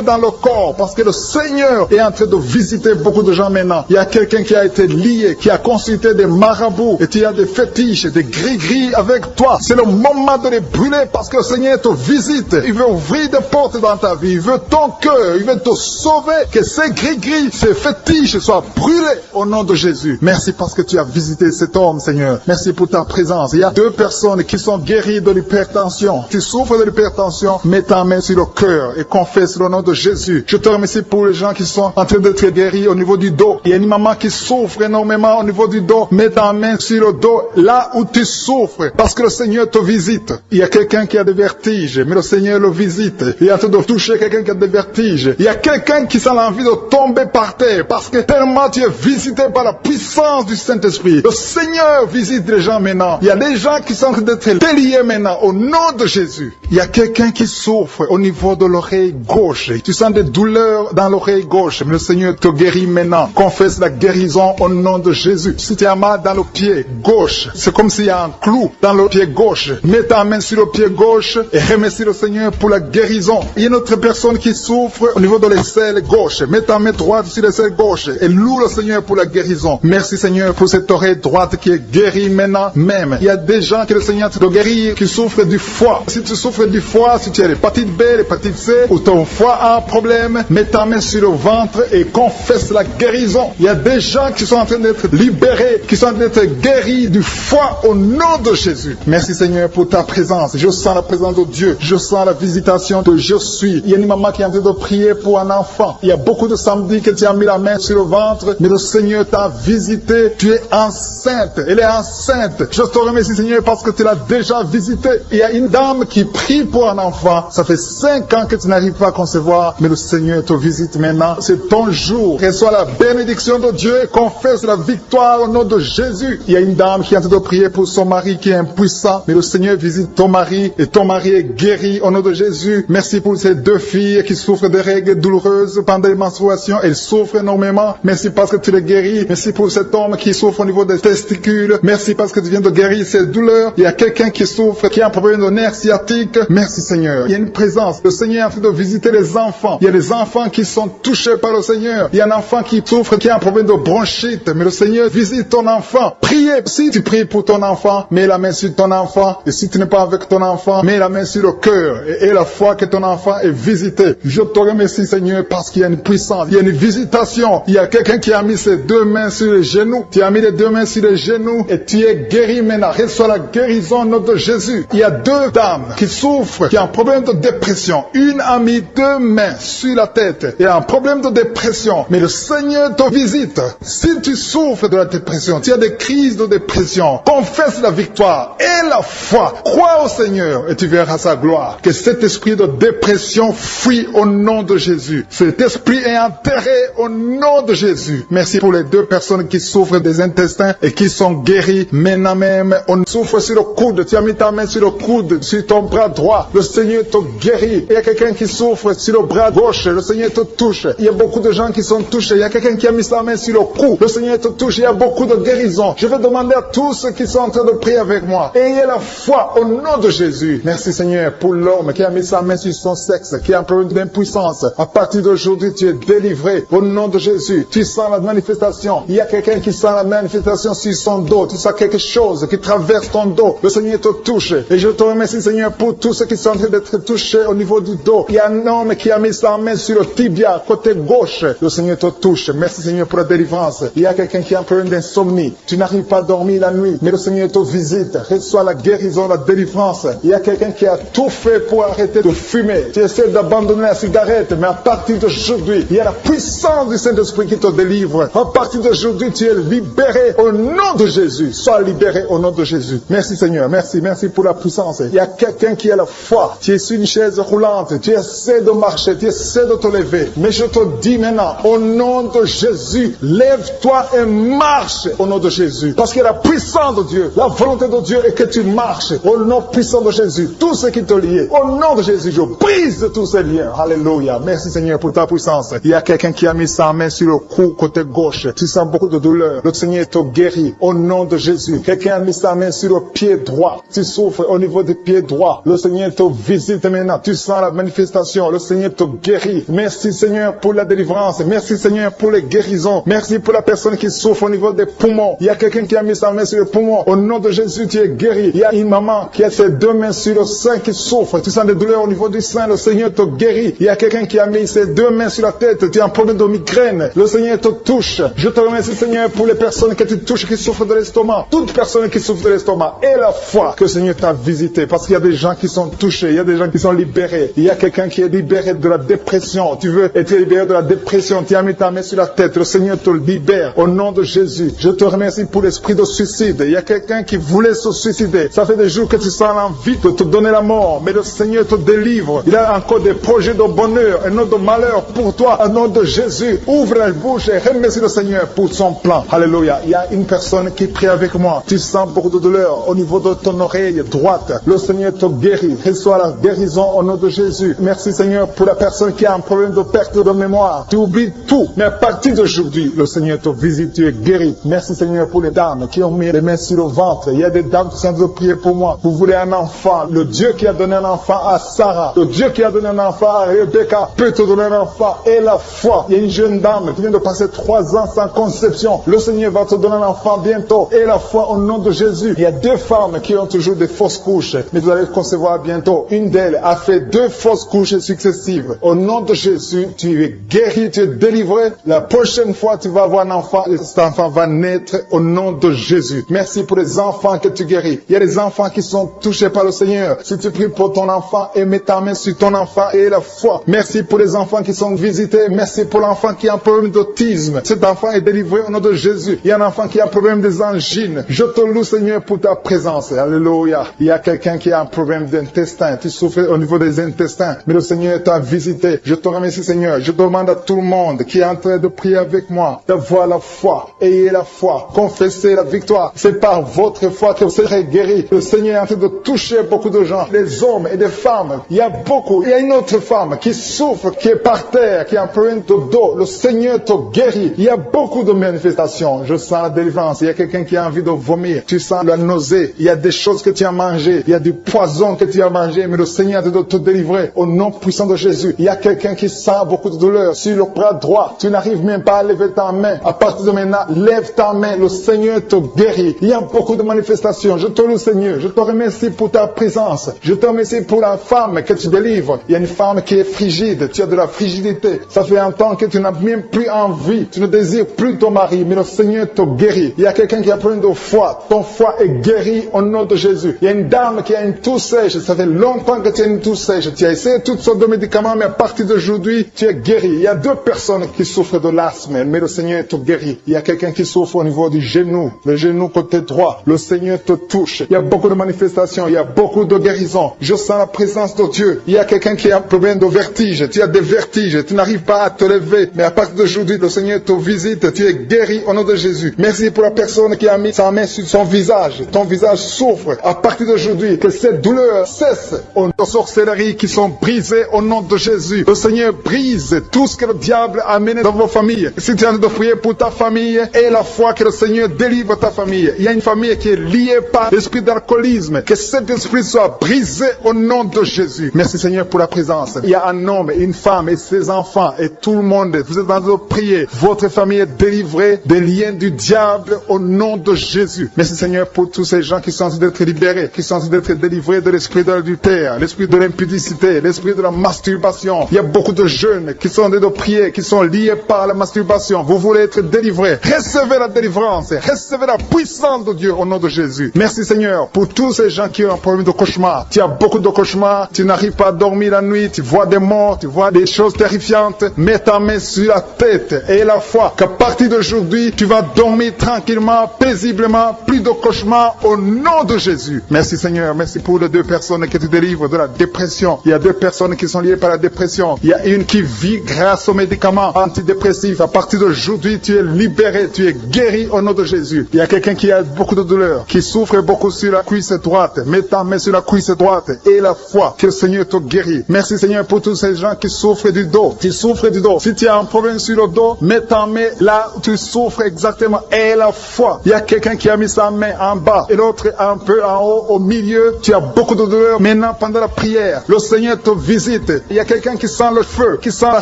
dans le corps parce que le Seigneur est en train de visiter beaucoup de gens maintenant. Il y a quelqu'un qui a été lié, qui a consulté des marabouts et tu as des fétiches, des gris-gris avec toi. C'est le moment de les brûler parce que le Seigneur te visite. Il veut ouvrir des portes dans ta vie. Il veut ton cœur. Il veut te sauver. Que ces gris-gris, ces fétiches soient brûlés au nom de Jésus. Merci parce que tu as visité cet homme, Seigneur. Merci pour ta présence. Il y a 2 personnes qui sont guéries de l'hypertension. Tu souffres de l'hypertension, mets ta main sur le cœur et confesse le nom de Jésus. Je te remercie pour les gens qui sont en train d'être guéris au niveau du dos. Il y a une maman qui souffre énormément au niveau du dos. Mets ta main sur le dos, là où tu souffres, parce que le Seigneur te visite. Il y a quelqu'un qui a des vertiges, mais le Seigneur le visite. Il est en train de toucher quelqu'un qui a des vertiges. Il y a quelqu'un qui sent l'envie de tomber par terre, parce que tellement tu es visité par la puissance du Saint-Esprit. Le Seigneur visite les gens maintenant. Il y a des gens qui sont en train d'être déliés maintenant, au nom de Jésus. Il y a quelqu'un qui souffre au niveau de l'oreille gauche. Tu sens des douleurs dans l'oreille gauche, mais le Seigneur te guérit maintenant. Confesse la guérison au nom de Jésus. Si tu as mal dans le pied gauche, c'est comme s'il y a un clou dans le pied gauche. Mets ta main sur le pied gauche et remercie le Seigneur pour la guérison. Il y a une autre personne qui souffre au niveau de l'aisselle gauche. Mets ta main droite sur l'aisselle gauche et loue le Seigneur pour la guérison. Merci Seigneur pour cette oreille droite qui est guérie maintenant même. Il y a des gens que le Seigneur te guérit qui souffrent du foie. Si tu souffres du foie, si tu as l'hépatite B, l'hépatite C, ou ton foie a un problème, mets ta main sur le ventre et confesse la guérison. Il y a des gens qui sont en train d'être libérés, qui sont en train d'être guéris du foie au nom de Jésus. Merci Seigneur pour ta présence. Je sens la présence de Dieu. Je sens la visitation de je suis. Il y a une maman qui est en train de prier pour un enfant. Il y a beaucoup de samedis que tu as mis la main sur le ventre, mais le Seigneur t'a visité. Tu es enceinte. Elle est enceinte. Je te remercie Seigneur parce que tu l'as déjà visité. Il y a une dame qui prie pour un enfant. Ça fait 5 ans que tu n'arrives pas à concevoir, mais le Seigneur te visite maintenant. C'est ton jour. Reçois la bénédiction de Dieu et confesse la victoire au nom de Jésus. Il y a une dame qui est en train de prier pour son mari qui est impuissant, mais le Seigneur visite ton mari et ton mari est guéri au nom de Jésus. Merci pour ces 2 filles qui souffrent de règles douloureuses pendant les menstruations. Elles souffrent énormément. Merci parce que tu les guéris. Merci pour cet homme qui souffre au niveau des testicules. Merci parce que tu viens de guérir ces douleurs. Il y a quelqu'un qui souffre, qui a un problème de nerf sciatique. Merci Seigneur. Il y a une présence. Le Seigneur est en train de visiter les enfants. Il y a des enfants qui sont touchés par le Seigneur. Il y a un enfant qui souffre, qui a un problème de bronchite. Mais le Seigneur visite ton enfant. Priez. Si tu pries pour ton enfant, mets la main sur ton enfant. Et si tu n'es pas avec ton enfant, mets la main sur le cœur. Et la foi que ton enfant est visité. Je te remercie Seigneur parce qu'il y a une puissance. Il y a une visitation. Il y a quelqu'un qui a mis ses 2 mains sur les genoux. Tu as mis les 2 mains sur les genoux et tu es guéri maintenant. Reçois la guérison au nom de Jésus. Il y a 2 dames qui souffrent, qui ont un problème de dépression. Une a mis 2 mains sur la tête et a un problème de dépression. Mais le Seigneur te visite. Si tu souffres de la dépression, tu as des crises de dépression, confesse la victoire et la foi. Crois au Seigneur et tu verras sa gloire. Que cet esprit de dépression fuit au nom de Jésus. Cet esprit est enterré au nom de Jésus. Merci pour les 2 personnes qui souffrent des intestins et qui sont guéries maintenant même. On souffre sur le coude. Tu as mis ta main sur le coude, sur ton bras droit. Le Seigneur te guérit. Il y a quelqu'un qui souffre sur le bras gauche. Le Seigneur te touche. Il y a beaucoup de gens qui sont touchés. Il y a quelqu'un qui a mis sa main sur le cou. Le Seigneur te touche. Il y a beaucoup de guérisons. Je vais demander à tous ceux qui sont en train de prier avec moi. Ayez la foi au nom de Jésus. Merci Seigneur pour l'homme qui a mis sa main sur son sexe, qui a un problème d'impuissance. À partir d'aujourd'hui, tu es délivré au nom de Jésus. Tu sens la manifestation. Il y a quelqu'un qui sent la manifestation sur son dos. Tu sens quelque chose qui traverse ton dos. Le Seigneur te touche. Et je te remercie Seigneur pour tous ceux qui sont en train train d'être touché au niveau du dos. Il y a un homme qui a mis sa main sur le tibia, côté gauche. Le Seigneur te touche. Merci Seigneur pour la délivrance. Il y a quelqu'un qui a un problème d'insomnie. Tu n'arrives pas à dormir la nuit, mais le Seigneur te visite. Reçois la guérison, la délivrance. Il y a quelqu'un qui a tout fait pour arrêter de fumer. Tu essaies d'abandonner la cigarette, mais à partir d'aujourd'hui, il y a la puissance du Saint-Esprit qui te délivre. À partir d'aujourd'hui, tu es libéré au nom de Jésus. Sois libéré au nom de Jésus. Merci Seigneur. Merci pour la puissance. Il y a quelqu'un qui a la foi. Tu es sur une chaise roulante. Tu essaies de marcher. Tu essaies de te lever. Mais je te dis maintenant, au nom de Jésus, lève-toi et marche au nom de Jésus. Parce que la puissance de Dieu, la volonté de Dieu est que tu marches au nom puissant de Jésus. Tout ce qui te lie, au nom de Jésus, je brise tous ces liens. Alléluia. Merci Seigneur pour ta puissance. Il y a quelqu'un qui a mis sa main sur le cou côté gauche. Tu sens beaucoup de douleur. Le Seigneur te guérit au nom de Jésus. Quelqu'un a mis sa main sur le pied droit. Tu souffres au niveau du pied droit. Le Seigneur te visite maintenant. Tu sens la manifestation. Le Seigneur te guérit. Merci Seigneur pour la délivrance. Merci Seigneur pour les guérisons. Merci pour la personne qui souffre au niveau des poumons. Il y a quelqu'un qui a mis sa main sur le poumon. Au nom de Jésus, tu es guéri. Il y a une maman qui a ses deux mains sur le sein qui souffre. Tu sens des douleurs au niveau du sein. Le Seigneur te guérit. Il y a quelqu'un qui a mis ses deux mains sur la tête. Tu as un problème de migraine. Le Seigneur te touche. Je te remercie Seigneur pour les personnes que tu touches qui souffrent de l'estomac. Toute personne qui souffre de l'estomac. Et la foi que le Seigneur t'a visité. Parce qu'il y a des gens qui sont touchés. Il y a des gens qui sont libérés. Il y a quelqu'un qui est libéré de la dépression. Tu veux être libéré de la dépression. Tu as mis ta main sur la tête. Le Seigneur te libère. Au nom de Jésus. Je te remercie pour l'esprit de suicide. Il y a quelqu'un qui voulait se suicider. Ça fait des jours que tu sens l'envie de te donner la mort. Mais le Seigneur te délivre. Il a encore des projets de bonheur et non de malheur pour toi. Au nom de Jésus. Ouvre la bouche et remercie le Seigneur pour son plan. Alléluia. Il y a une personne qui prie avec moi. Tu sens beaucoup de douleur au niveau de ton oreille droite. Le Seigneur te guérit. Reçois la guérison au nom de Jésus. Merci Seigneur pour la personne qui a un problème de perte de mémoire. Tu oublies tout. Mais à partir d'aujourd'hui, le Seigneur te visite. Tu es guéri. Merci Seigneur pour les dames qui ont mis les mains sur le ventre. Il y a des dames qui sont en train de prier pour moi. Vous voulez un enfant. Le Dieu qui a donné un enfant à Sarah. Le Dieu qui a donné un enfant à Rebecca peut te donner un enfant. Et la foi. Il y a une jeune dame qui vient de passer 3 ans sans conception. Le Seigneur va te donner un enfant bientôt. Et la foi au nom de Jésus. Il y a 2 femmes qui ont toujours des fausses couches. Mais vous allez concevoir bientôt. Une d'elles a fait 2 fausses couches successives. Au nom de Jésus, tu es guéri, tu es délivré. La prochaine fois, tu vas avoir un enfant. Et cet enfant va naître au nom de Jésus. Merci pour les enfants que tu guéris. Il y a des enfants qui sont touchés par le Seigneur. Si tu pries pour ton enfant et mets ta main sur ton enfant et la foi. Merci pour les enfants qui sont visités. Merci pour l'enfant qui a un problème d'autisme. Cet enfant est délivré au nom de Jésus. Il y a un enfant qui a un problème des angines. Je te loue Seigneur pour ta présence. Alléluia. Il y a quelqu'un qui a un problème d'intestin. Tu souffres au niveau des intestins. Mais le Seigneur t'a visité. Je te remercie Seigneur. Je demande à tout le monde qui est en train de prier avec moi d'avoir la foi. Ayez la foi. Confessez la victoire. C'est par votre foi que vous serez guéris. Le Seigneur est en train de toucher beaucoup de gens. Les hommes et des femmes. Il y a beaucoup. Il y a une autre femme qui souffre, qui est par terre, qui a un problème de dos. Le Seigneur te guérit. Il y a beaucoup de manifestations. Je sens la délivrance. Il y a quelqu'un qui a envie de vomir. Tu sens la nausée. Il y a des choses que tu as mangées. Il y a du poison que tu as mangé. Mais le Seigneur est en train de te délivrer. Au nom puissant de Jésus. Il y a quelqu'un qui sent beaucoup de douleur sur le bras droit. Tu n'arrives même pas à lever ta main. À partir de maintenant, lève ta main. Le Seigneur te guérit. Il y a beaucoup de manifestations. Je te loue Seigneur. Je te remercie pour ta présence. Je te remercie pour la femme que tu délivres. Il y a une femme qui est frigide. Tu as de la frigidité. Ça fait un temps que tu n'as même plus envie. Tu ne désires plus ton mari. Mais le Seigneur te guérit. Il y a quelqu'un qui a plein de foi. Ton foie est guéri au nom de Jésus. Il y a une dame qui a une toux sèche. Ça fait longtemps que tu as une toux sèche. Tu as essayé toutes sortes de médicaments, mais à partir d'aujourd'hui, tu es guéri. Il y a 2 personnes qui souffrent de l'asthme, mais le Seigneur te guérit. Il y a quelqu'un qui souffre au niveau du genou, le genou côté droit. Le Seigneur te touche. Il y a beaucoup de manifestations. Il y a beaucoup de guérisons. Je sens la présence de Dieu. Il y a quelqu'un qui a un problème de vertige. Tu as des vertiges. Tu n'arrives pas à te lever, mais à partir d'aujourd'hui, le Seigneur te visite. Tu es guéri au nom de Jésus. Merci pour la personne qui a mis sa main sur son visage. Ton visage souffre. À partir d'aujourd'hui, que cette douleur cesse. Aux sorcelleries qui sont brisées au nom de Jésus. Le Seigneur brise tout ce que le diable a mené dans vos familles. Si tu es en train de prier pour ta famille, et la foi que le Seigneur délivre ta famille. Il y a une famille qui est liée par l'esprit d'alcoolisme. Que cet esprit soit brisé au nom de Jésus. Merci Seigneur pour la présence. Il y a un homme, une femme et ses enfants et tout le monde. Vous êtes en train de prier. Votre famille est délivrée des liens du diable au nom de Jésus. Merci Seigneur pour tous ces gens qui sont en train d'être libérés, qui sont en train d'être délivrés de l'esprit d'adultère. adultère, l'esprit de l'impudicité, l'esprit de la masturbation. Il y a beaucoup de jeunes qui sont en train de prier, qui sont liés par la masturbation. Vous voulez être délivrés. Recevez la délivrance, recevez la puissance de Dieu au nom de Jésus. Merci Seigneur pour tous ces gens qui ont un problème de cauchemar. Tu as beaucoup de cauchemars, tu n'arrives pas à dormir la nuit, tu vois des morts, tu vois des choses terrifiantes. Mets ta main sur la tête et la foi qu'à partir d'aujourd'hui, tu vas dormir tranquillement, paisiblement, plus de cauchemars au nom de Jésus. Merci Seigneur, merci pour les 2 personnes que tu délivres de la dépression. Il y a 2 personnes qui sont liées par la dépression. Il y a une qui vit grâce aux médicaments antidépressifs. À partir d'aujourd'hui, tu es libéré, tu es guéri au nom de Jésus. Il y a quelqu'un qui a beaucoup de douleur, qui souffre beaucoup sur la cuisse droite. Mets ta main sur la cuisse droite et la foi que le Seigneur te guérit. Merci Seigneur pour tous ces gens qui souffrent du dos. Tu souffres du dos. Si tu as un problème sur le dos, mets ta main là où tu souffres exactement et la foi. Il y a quelqu'un qui a mis sa main en bas et l'autre un peu en haut, au milieu. Tu as beaucoup de douleur. Maintenant, pendant la prière, le Seigneur te visite. Il y a quelqu'un qui sent le feu, qui sent la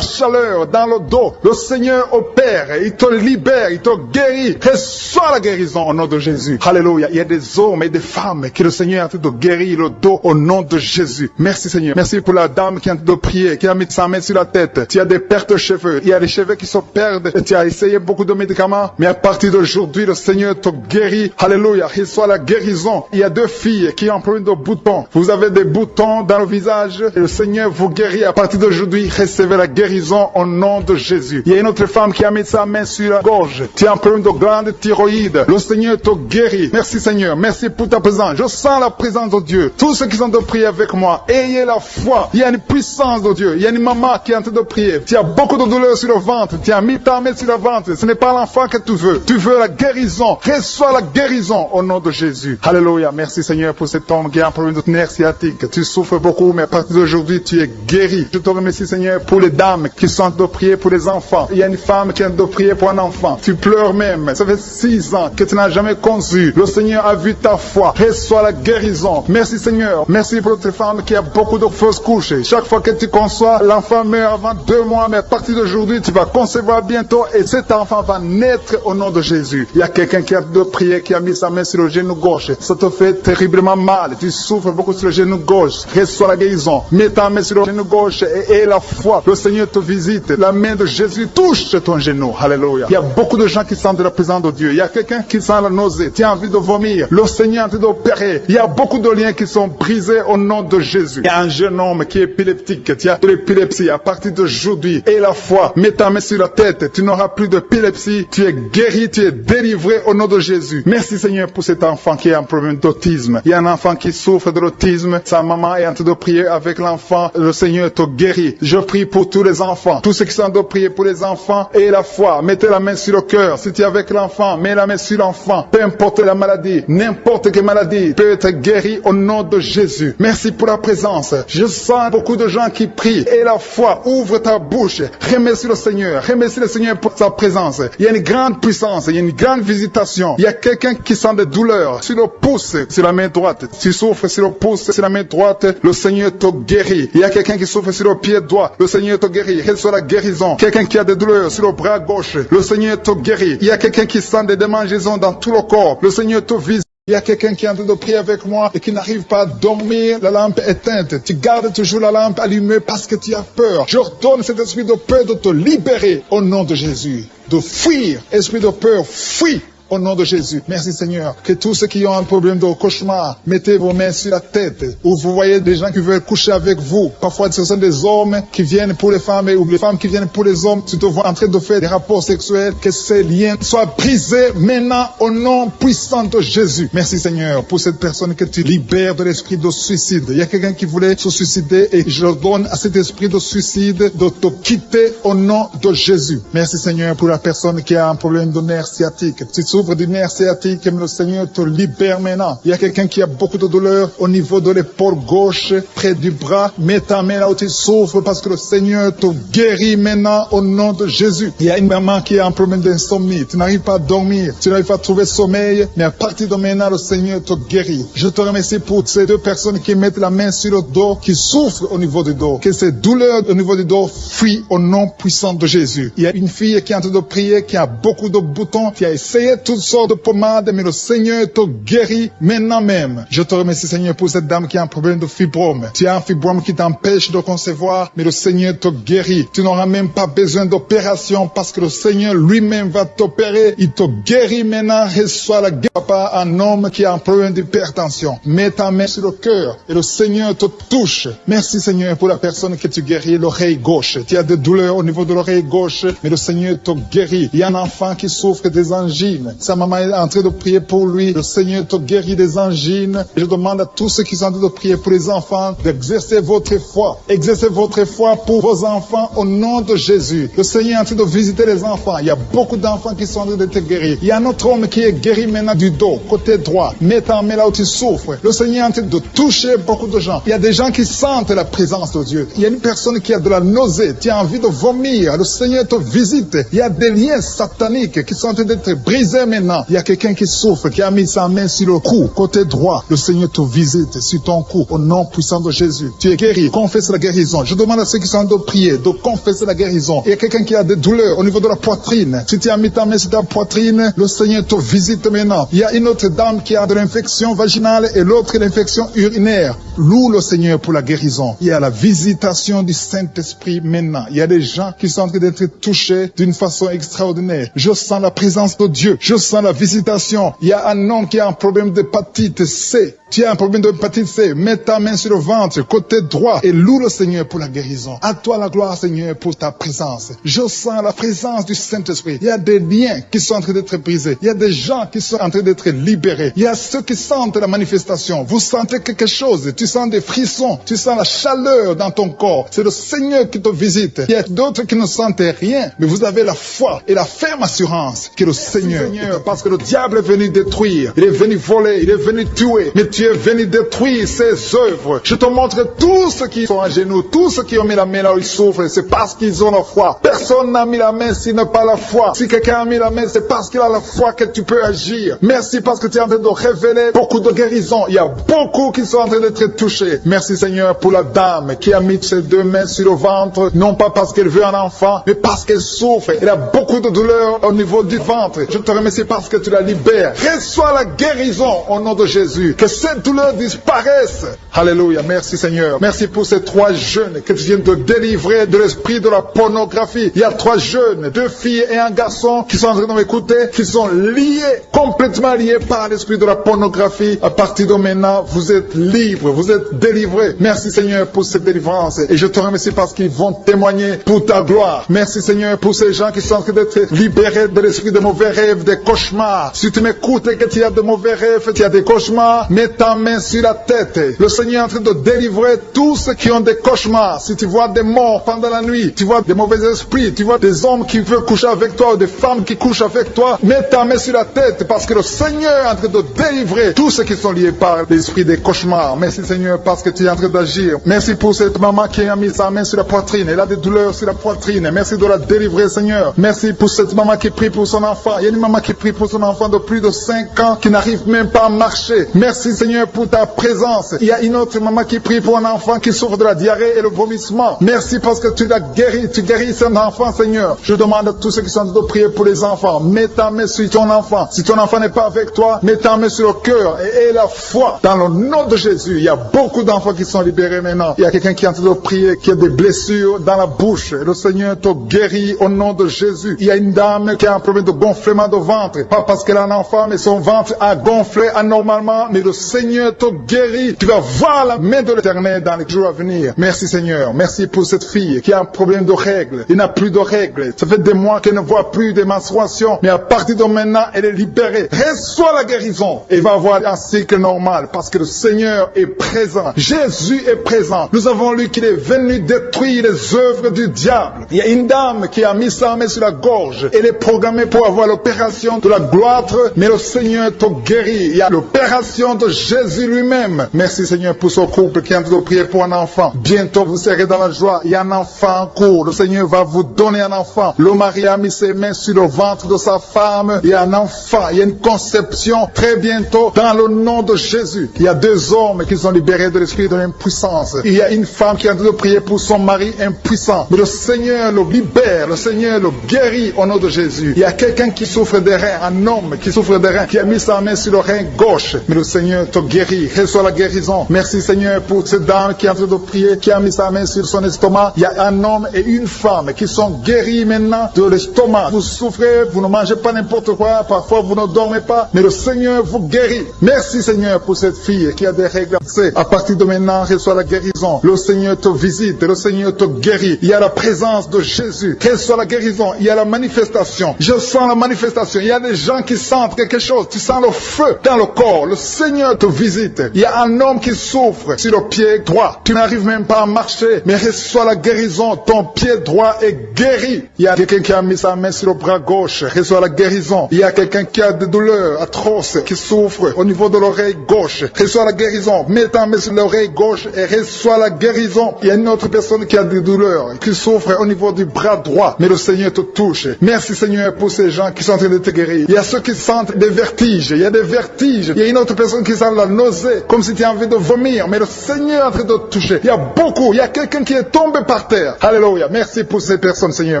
chaleur dans le dos. Le Seigneur opère, il te libère, il te guérit. Reçois la guérison au nom de Jésus. Alléluia. Il y a des hommes et des femmes que le Seigneur a en train de guérir le dos au nom de Jésus. Merci Seigneur. Merci pour la dame qui est en train de prier, qui a mis sa main sur la tête. Tu as des pertes de cheveux. Il y a des cheveux qui se perdent. Et tu as essayé beaucoup de médicaments, mais à partir d'aujourd'hui, le Seigneur te guérit. Alléluia. Reçois la guérison. Il y a 2 filles qui ont un problème de boutons. Vous avez des boutons dans le visage et le Seigneur vous guérit. À partir d'aujourd'hui, recevez la guérison au nom de Jésus. Il y a une autre femme qui a mis sa main sur la gorge. Tu as un problème de glande thyroïde. Le Seigneur te guérit. Merci Seigneur. Merci pour ta présence. Je sens la présence de Dieu. Tous ceux qui sont de prier avec moi, ayez la foi. Il y a une puissance de Dieu. Il y a une maman qui est en train de prier. Tu as beaucoup de douleur sur le ventre. Tu as mis ta main sur le ventre. Ce n'est pas l'enfant que tu veux. Tu veux la guérison. Reçois la guérison au nom de Jésus. Alléluia. Merci Seigneur pour cet homme qui a un problème de nerf sciatique. Tu souffres beaucoup, mais à partir d'aujourd'hui, tu es guéri. Je te remercie Seigneur pour les dames qui sont de prier pour les enfants. Il y a une femme qui est de prier pour un enfant. Tu pleures même. Ça fait 6 ans que tu n'as jamais conçu. Le Seigneur a vu ta foi. Reçois la guérison. Merci Seigneur. Merci pour notre femme qui a beaucoup de fausses couches. Chaque fois que tu conçois, l'enfant meurt avant 2 mois, mais à partir d'aujourd'hui, tu vas concevoir bientôt et cet enfant va naître au nom de Jésus. Il y a quelqu'un qui a de prier, qui a mis sa main sur le genou gauche. Ça te fait terriblement mal. Tu souffres beaucoup sur le genou gauche. Reçois la guérison. Mets ta main sur le genou gauche et la foi. Le Seigneur te visite. La main de Jésus touche ton genou. Alléluia. Il y a beaucoup de gens qui sentent la présence de Dieu. Il y a quelqu'un qui sent la nausée. Tu as envie de vomir. Le Seigneur est en train d'opérer. Il y a beaucoup de liens qui sont brisés au nom de Jésus. Il y a un jeune homme qui est épileptique. Tu as de l'épilepsie à partir d'aujourd'hui. Et la foi. Mets ta main sur la tête. Tu n'auras plus d'épilepsie. Tu es guéri. Tu es délivré au nom de Jésus. Merci Seigneur pour cet enfant qui a un problème d'autisme. Il y a un enfant qui souffre de l'autisme. Sa maman est en train de prier avec l'enfant. Le Seigneur te guérit. Je prie pour tous les enfants. Tous ceux qui sont en train de prier pour les enfants et la foi. Mettez la main sur le cœur. Si tu es avec l'enfant, mets la main sur l'enfant. Peu importe la maladie, n'importe quelle maladie peut être guérie au nom de Jésus. Merci pour la présence. Je sens beaucoup de gens qui prient. Et la foi, ouvre ta bouche. Remercie le Seigneur. Remercie le Seigneur pour sa présence. Il y a une grande puissance. Il y a une grande visitation. Il y a quelqu'un qui sent des douleurs sur le pouce, sur la main droite. Tu souffres sur le pouce, sur la main droite. Le Seigneur te guérit. Il y a quelqu'un qui souffre sur le pied droit. Le Seigneur te guérit. Reçois la guérison. Quelqu'un qui a des douleurs sur le bras gauche. Le Seigneur te guérit. Il y a quelqu'un qui sent des démangeaisons dans tout le corps. Le Seigneur te visite. Il y a quelqu'un qui est en train de prier avec moi et qui n'arrive pas à dormir, la lampe éteinte. Tu gardes toujours la lampe allumée parce que tu as peur. J'ordonne cet esprit de peur de te libérer au nom de Jésus. De fuir. Esprit de peur, fuis. Au nom de Jésus. Merci Seigneur. Que tous ceux qui ont un problème de cauchemar, mettez vos mains sur la tête. Ou vous voyez des gens qui veulent coucher avec vous. Parfois ce sont des hommes qui viennent pour les femmes ou les femmes qui viennent pour les hommes. Tu te vois en train de faire des rapports sexuels. Que ces liens soient brisés maintenant au nom puissant de Jésus. Merci Seigneur pour cette personne que tu libères de l'esprit de suicide. Il y a quelqu'un qui voulait se suicider et je donne à cet esprit de suicide de te quitter au nom de Jésus. Merci Seigneur pour la personne qui a un problème de nerf sciatique. Tu souffres du nerf sciatique, le Seigneur te libère maintenant. Il y a quelqu'un qui a beaucoup de douleur au niveau de l'épaule gauche, près du bras. Mets ta main là où tu souffres parce que le Seigneur te guérit maintenant au nom de Jésus. Il y a une maman qui a un problème d'insomnie. Tu n'arrives pas à dormir, tu n'arrives pas à trouver sommeil, mais à partir de maintenant, le Seigneur te guérit. Je te remercie pour ces 2 personnes qui mettent la main sur le dos, qui souffrent au niveau du dos. Que ces douleurs au niveau du dos fuient au nom puissant de Jésus. Il y a une fille qui est en train de prier, qui a beaucoup de boutons, qui a essayé tout toutes sortes de pommades, mais le Seigneur te guérit maintenant même. Je te remercie, Seigneur, pour cette dame qui a un problème de fibrome. Tu as un fibrome qui t'empêche de concevoir, mais le Seigneur te guérit. Tu n'auras même pas besoin d'opération parce que le Seigneur lui-même va t'opérer. Il te guérit maintenant. Reçois la guérison. Papa, un homme qui a un problème d'hypertension. Mets ta main sur le cœur et le Seigneur te touche. Merci, Seigneur, pour la personne que tu guéris, l'oreille gauche. Tu as des douleurs au niveau de l'oreille gauche, mais le Seigneur te guérit. Il y a un enfant qui souffre des angines. Sa maman est en train de prier pour lui. Le Seigneur te guérit des angines. Je demande à tous ceux qui sont en train de prier pour les enfants d'exercer votre foi. Exercez votre foi pour vos enfants au nom de Jésus. Le Seigneur est en train de visiter les enfants. Il y a beaucoup d'enfants qui sont en train d'être guéris. Il y a un autre homme qui est guéri maintenant du dos, côté droit. Mets ta main là où tu souffres. Le Seigneur est en train de toucher beaucoup de gens. Il y a des gens qui sentent la présence de Dieu. Il y a une personne qui a de la nausée. Tu as envie de vomir. Le Seigneur te visite. Il y a des liens sataniques qui sont en train d'être brisés maintenant. Il y a quelqu'un qui souffre, qui a mis sa main sur le cou, côté droit. Le Seigneur te visite sur ton cou au nom puissant de Jésus. Tu es guéri. Confesse la guérison. Je demande à ceux qui sont en train de prier de confesser la guérison. Il y a quelqu'un qui a des douleurs au niveau de la poitrine. Si tu as mis ta main sur ta poitrine, le Seigneur te visite maintenant. Il y a une autre dame qui a de l'infection vaginale et l'autre l'infection urinaire. Loue le Seigneur pour la guérison. Il y a la visitation du Saint-Esprit maintenant. Il y a des gens qui sont en train d'être touchés d'une façon extraordinaire. Je sens la présence de Dieu. Je sens la visitation. Il y a un homme qui a un problème d'hépatite C. Tu as un problème d'hépatite C. Mets ta main sur le ventre, côté droit, et loue le Seigneur pour la guérison. À toi la gloire, Seigneur, pour ta présence. Je sens la présence du Saint-Esprit. Il y a des liens qui sont en train d'être brisés. Il y a des gens qui sont en train d'être libérés. Il y a ceux qui sentent la manifestation. Vous sentez quelque chose. Tu sens des frissons. Tu sens la chaleur dans ton corps. C'est le Seigneur qui te visite. Il y a d'autres qui ne sentent rien, mais vous avez la foi et la ferme assurance que le Seigneur, parce que le diable est venu détruire. Il est venu voler. Il est venu tuer. Mais tu es venu détruire ses œuvres. Je te montre tous ceux qui sont à genoux, tous ceux qui ont mis la main là où ils souffrent, c'est parce qu'ils ont la foi. Personne n'a mis la main s'il n'a pas la foi. Si quelqu'un a mis la main, c'est parce qu'il a la foi que tu peux agir. Merci parce que tu es en train de révéler beaucoup de guérisons. Il y a beaucoup qui sont en train d'être touchés. Merci Seigneur pour la dame qui a mis ses deux mains sur le ventre, non pas parce qu'elle veut un enfant, mais parce qu'elle souffre. Elle a beaucoup de douleurs au niveau du ventre. Je te remercie parce que tu la libères. Reçois la guérison au nom de Jésus. Que cette douleur disparaisse. Alléluia. Merci Seigneur. Merci pour ces 3 jeunes que tu viens de délivrer de l'esprit de la pornographie. Il y a 3 jeunes, 2 filles et un garçon qui sont en train de m'écouter, qui sont liés, complètement liés par l'esprit de la pornographie. À partir de maintenant, vous êtes libres, vous êtes délivrés. Merci Seigneur pour cette délivrance. Et je te remercie parce qu'ils vont témoigner pour ta gloire. Merci Seigneur pour ces gens qui sont en train d'être libérés de l'esprit de mauvais rêves, des cauchemars. Si tu m'écoutes et que tu as de mauvais rêves, tu as des cauchemars, mets ta main sur la tête. Le Seigneur est en train de délivrer tous ceux qui ont des cauchemars. Si tu vois des morts pendant la nuit, tu vois des mauvais esprits, tu vois des hommes qui veulent coucher avec toi ou des femmes qui couchent avec toi, mets ta main sur la tête parce que le Seigneur est en train de délivrer tous ceux qui sont liés par l'esprit des cauchemars. Merci Seigneur parce que tu es en train d'agir. Merci pour cette maman qui a mis sa main sur la poitrine. Elle a des douleurs sur la poitrine. Merci de la délivrer Seigneur. Merci pour cette maman qui prie pour son enfant. Il y a une maman qui prie pour son enfant de plus de 5 ans qui n'arrive même pas à marcher. Merci Seigneur pour ta présence. Il y a une autre maman qui prie pour un enfant qui souffre de la diarrhée et le vomissement. Merci parce que tu l'as guéri. Tu guéris cet enfant Seigneur. Je demande à tous ceux qui sont en train de prier pour les enfants. Mets ta main sur ton enfant. Si ton enfant n'est pas avec toi, mets ta main sur le cœur et aie la foi dans le nom de Jésus. Il y a beaucoup d'enfants qui sont libérés maintenant. Il y a quelqu'un qui est en train de prier, qui a des blessures dans la bouche. Le Seigneur te guérit au nom de Jésus. Il y a une dame qui a un problème de gonflement de ventre. Pas parce qu'elle a un enfant, mais son ventre a gonflé anormalement. Mais le Seigneur te guérit. Tu vas voir la main de l'Éternel dans les jours à venir. Merci Seigneur. Merci pour cette fille qui a un problème de règles. Il n'a plus de règles. Ça fait des mois qu'elle ne voit plus de menstruation. Mais à partir de maintenant, elle est libérée. Reçois la guérison. Et va avoir un cycle normal parce que le Seigneur est présent. Jésus est présent. Nous avons lu qu'il est venu détruire les œuvres du diable. Il y a une dame qui a mis sa main sur la gorge. Elle est programmée pour avoir l'opération de la gloire, mais le Seigneur te guérit. Il y a l'opération de Jésus lui-même. Merci Seigneur Seigneur, pour ce couple qui est en train de prier pour un enfant. Bientôt, vous serez dans la joie. Il y a un enfant en cours. Le Seigneur va vous donner un enfant. Le mari a mis ses mains sur le ventre de sa femme. Il y a un enfant. Il y a une conception très bientôt dans le nom de Jésus. Il y a 2 hommes qui sont libérés de l'esprit de l'impuissance. Il y a une femme qui est en train de prier pour son mari impuissant. Mais le Seigneur le libère. Le Seigneur le guérit au nom de Jésus. Il y a quelqu'un qui souffre des reins. Un homme qui souffre des reins. Qui a mis sa main sur le rein gauche. Mais le Seigneur te guérit. Reçois la guérison. Merci Seigneur pour cette dame qui est en train de prier. Qui a mis sa main sur son estomac. Il y a un homme et une femme qui sont guéris maintenant de l'estomac. Vous souffrez. Vous ne mangez pas n'importe quoi. Parfois vous ne dormez pas. Mais le Seigneur vous guérit. Merci Seigneur pour cette fille qui a des règles. À partir de maintenant, reçois la guérison. Le Seigneur te visite. Le Seigneur te guérit. Il y a la présence de Jésus. Reçois la guérison. Il y a la manifestation. Je sens la manifestation. Il y a des gens qui sentent quelque chose. Tu sens le feu dans le corps. Le Seigneur te visite. Il y a un homme qui souffre sur le pied droit. Tu n'arrives même pas à marcher. Mais reçois la guérison. Ton pied droit est guéri. Il y a quelqu'un qui a mis sa main sur le bras gauche. Reçois la guérison. Il y a quelqu'un qui a des douleurs atroces, qui souffre au niveau de l'oreille gauche. Reçois la guérison. Mets ta main sur l'oreille gauche et reçois la guérison. Il y a une autre personne qui a des douleurs, qui souffre au niveau du bras droit. Mais le Seigneur te touche. Merci Seigneur pour ces gens qui sont en train de te guérir. Il y a ceux qui sentent des vertiges. Il y a des vertiges. Il y a une autre personne qui sent la nausée, comme si tu as envie de vomir. Mais le Seigneur est en train de te toucher. Il y a beaucoup. Il y a quelqu'un qui est tombé par terre. Alléluia. Merci pour ces personnes Seigneur.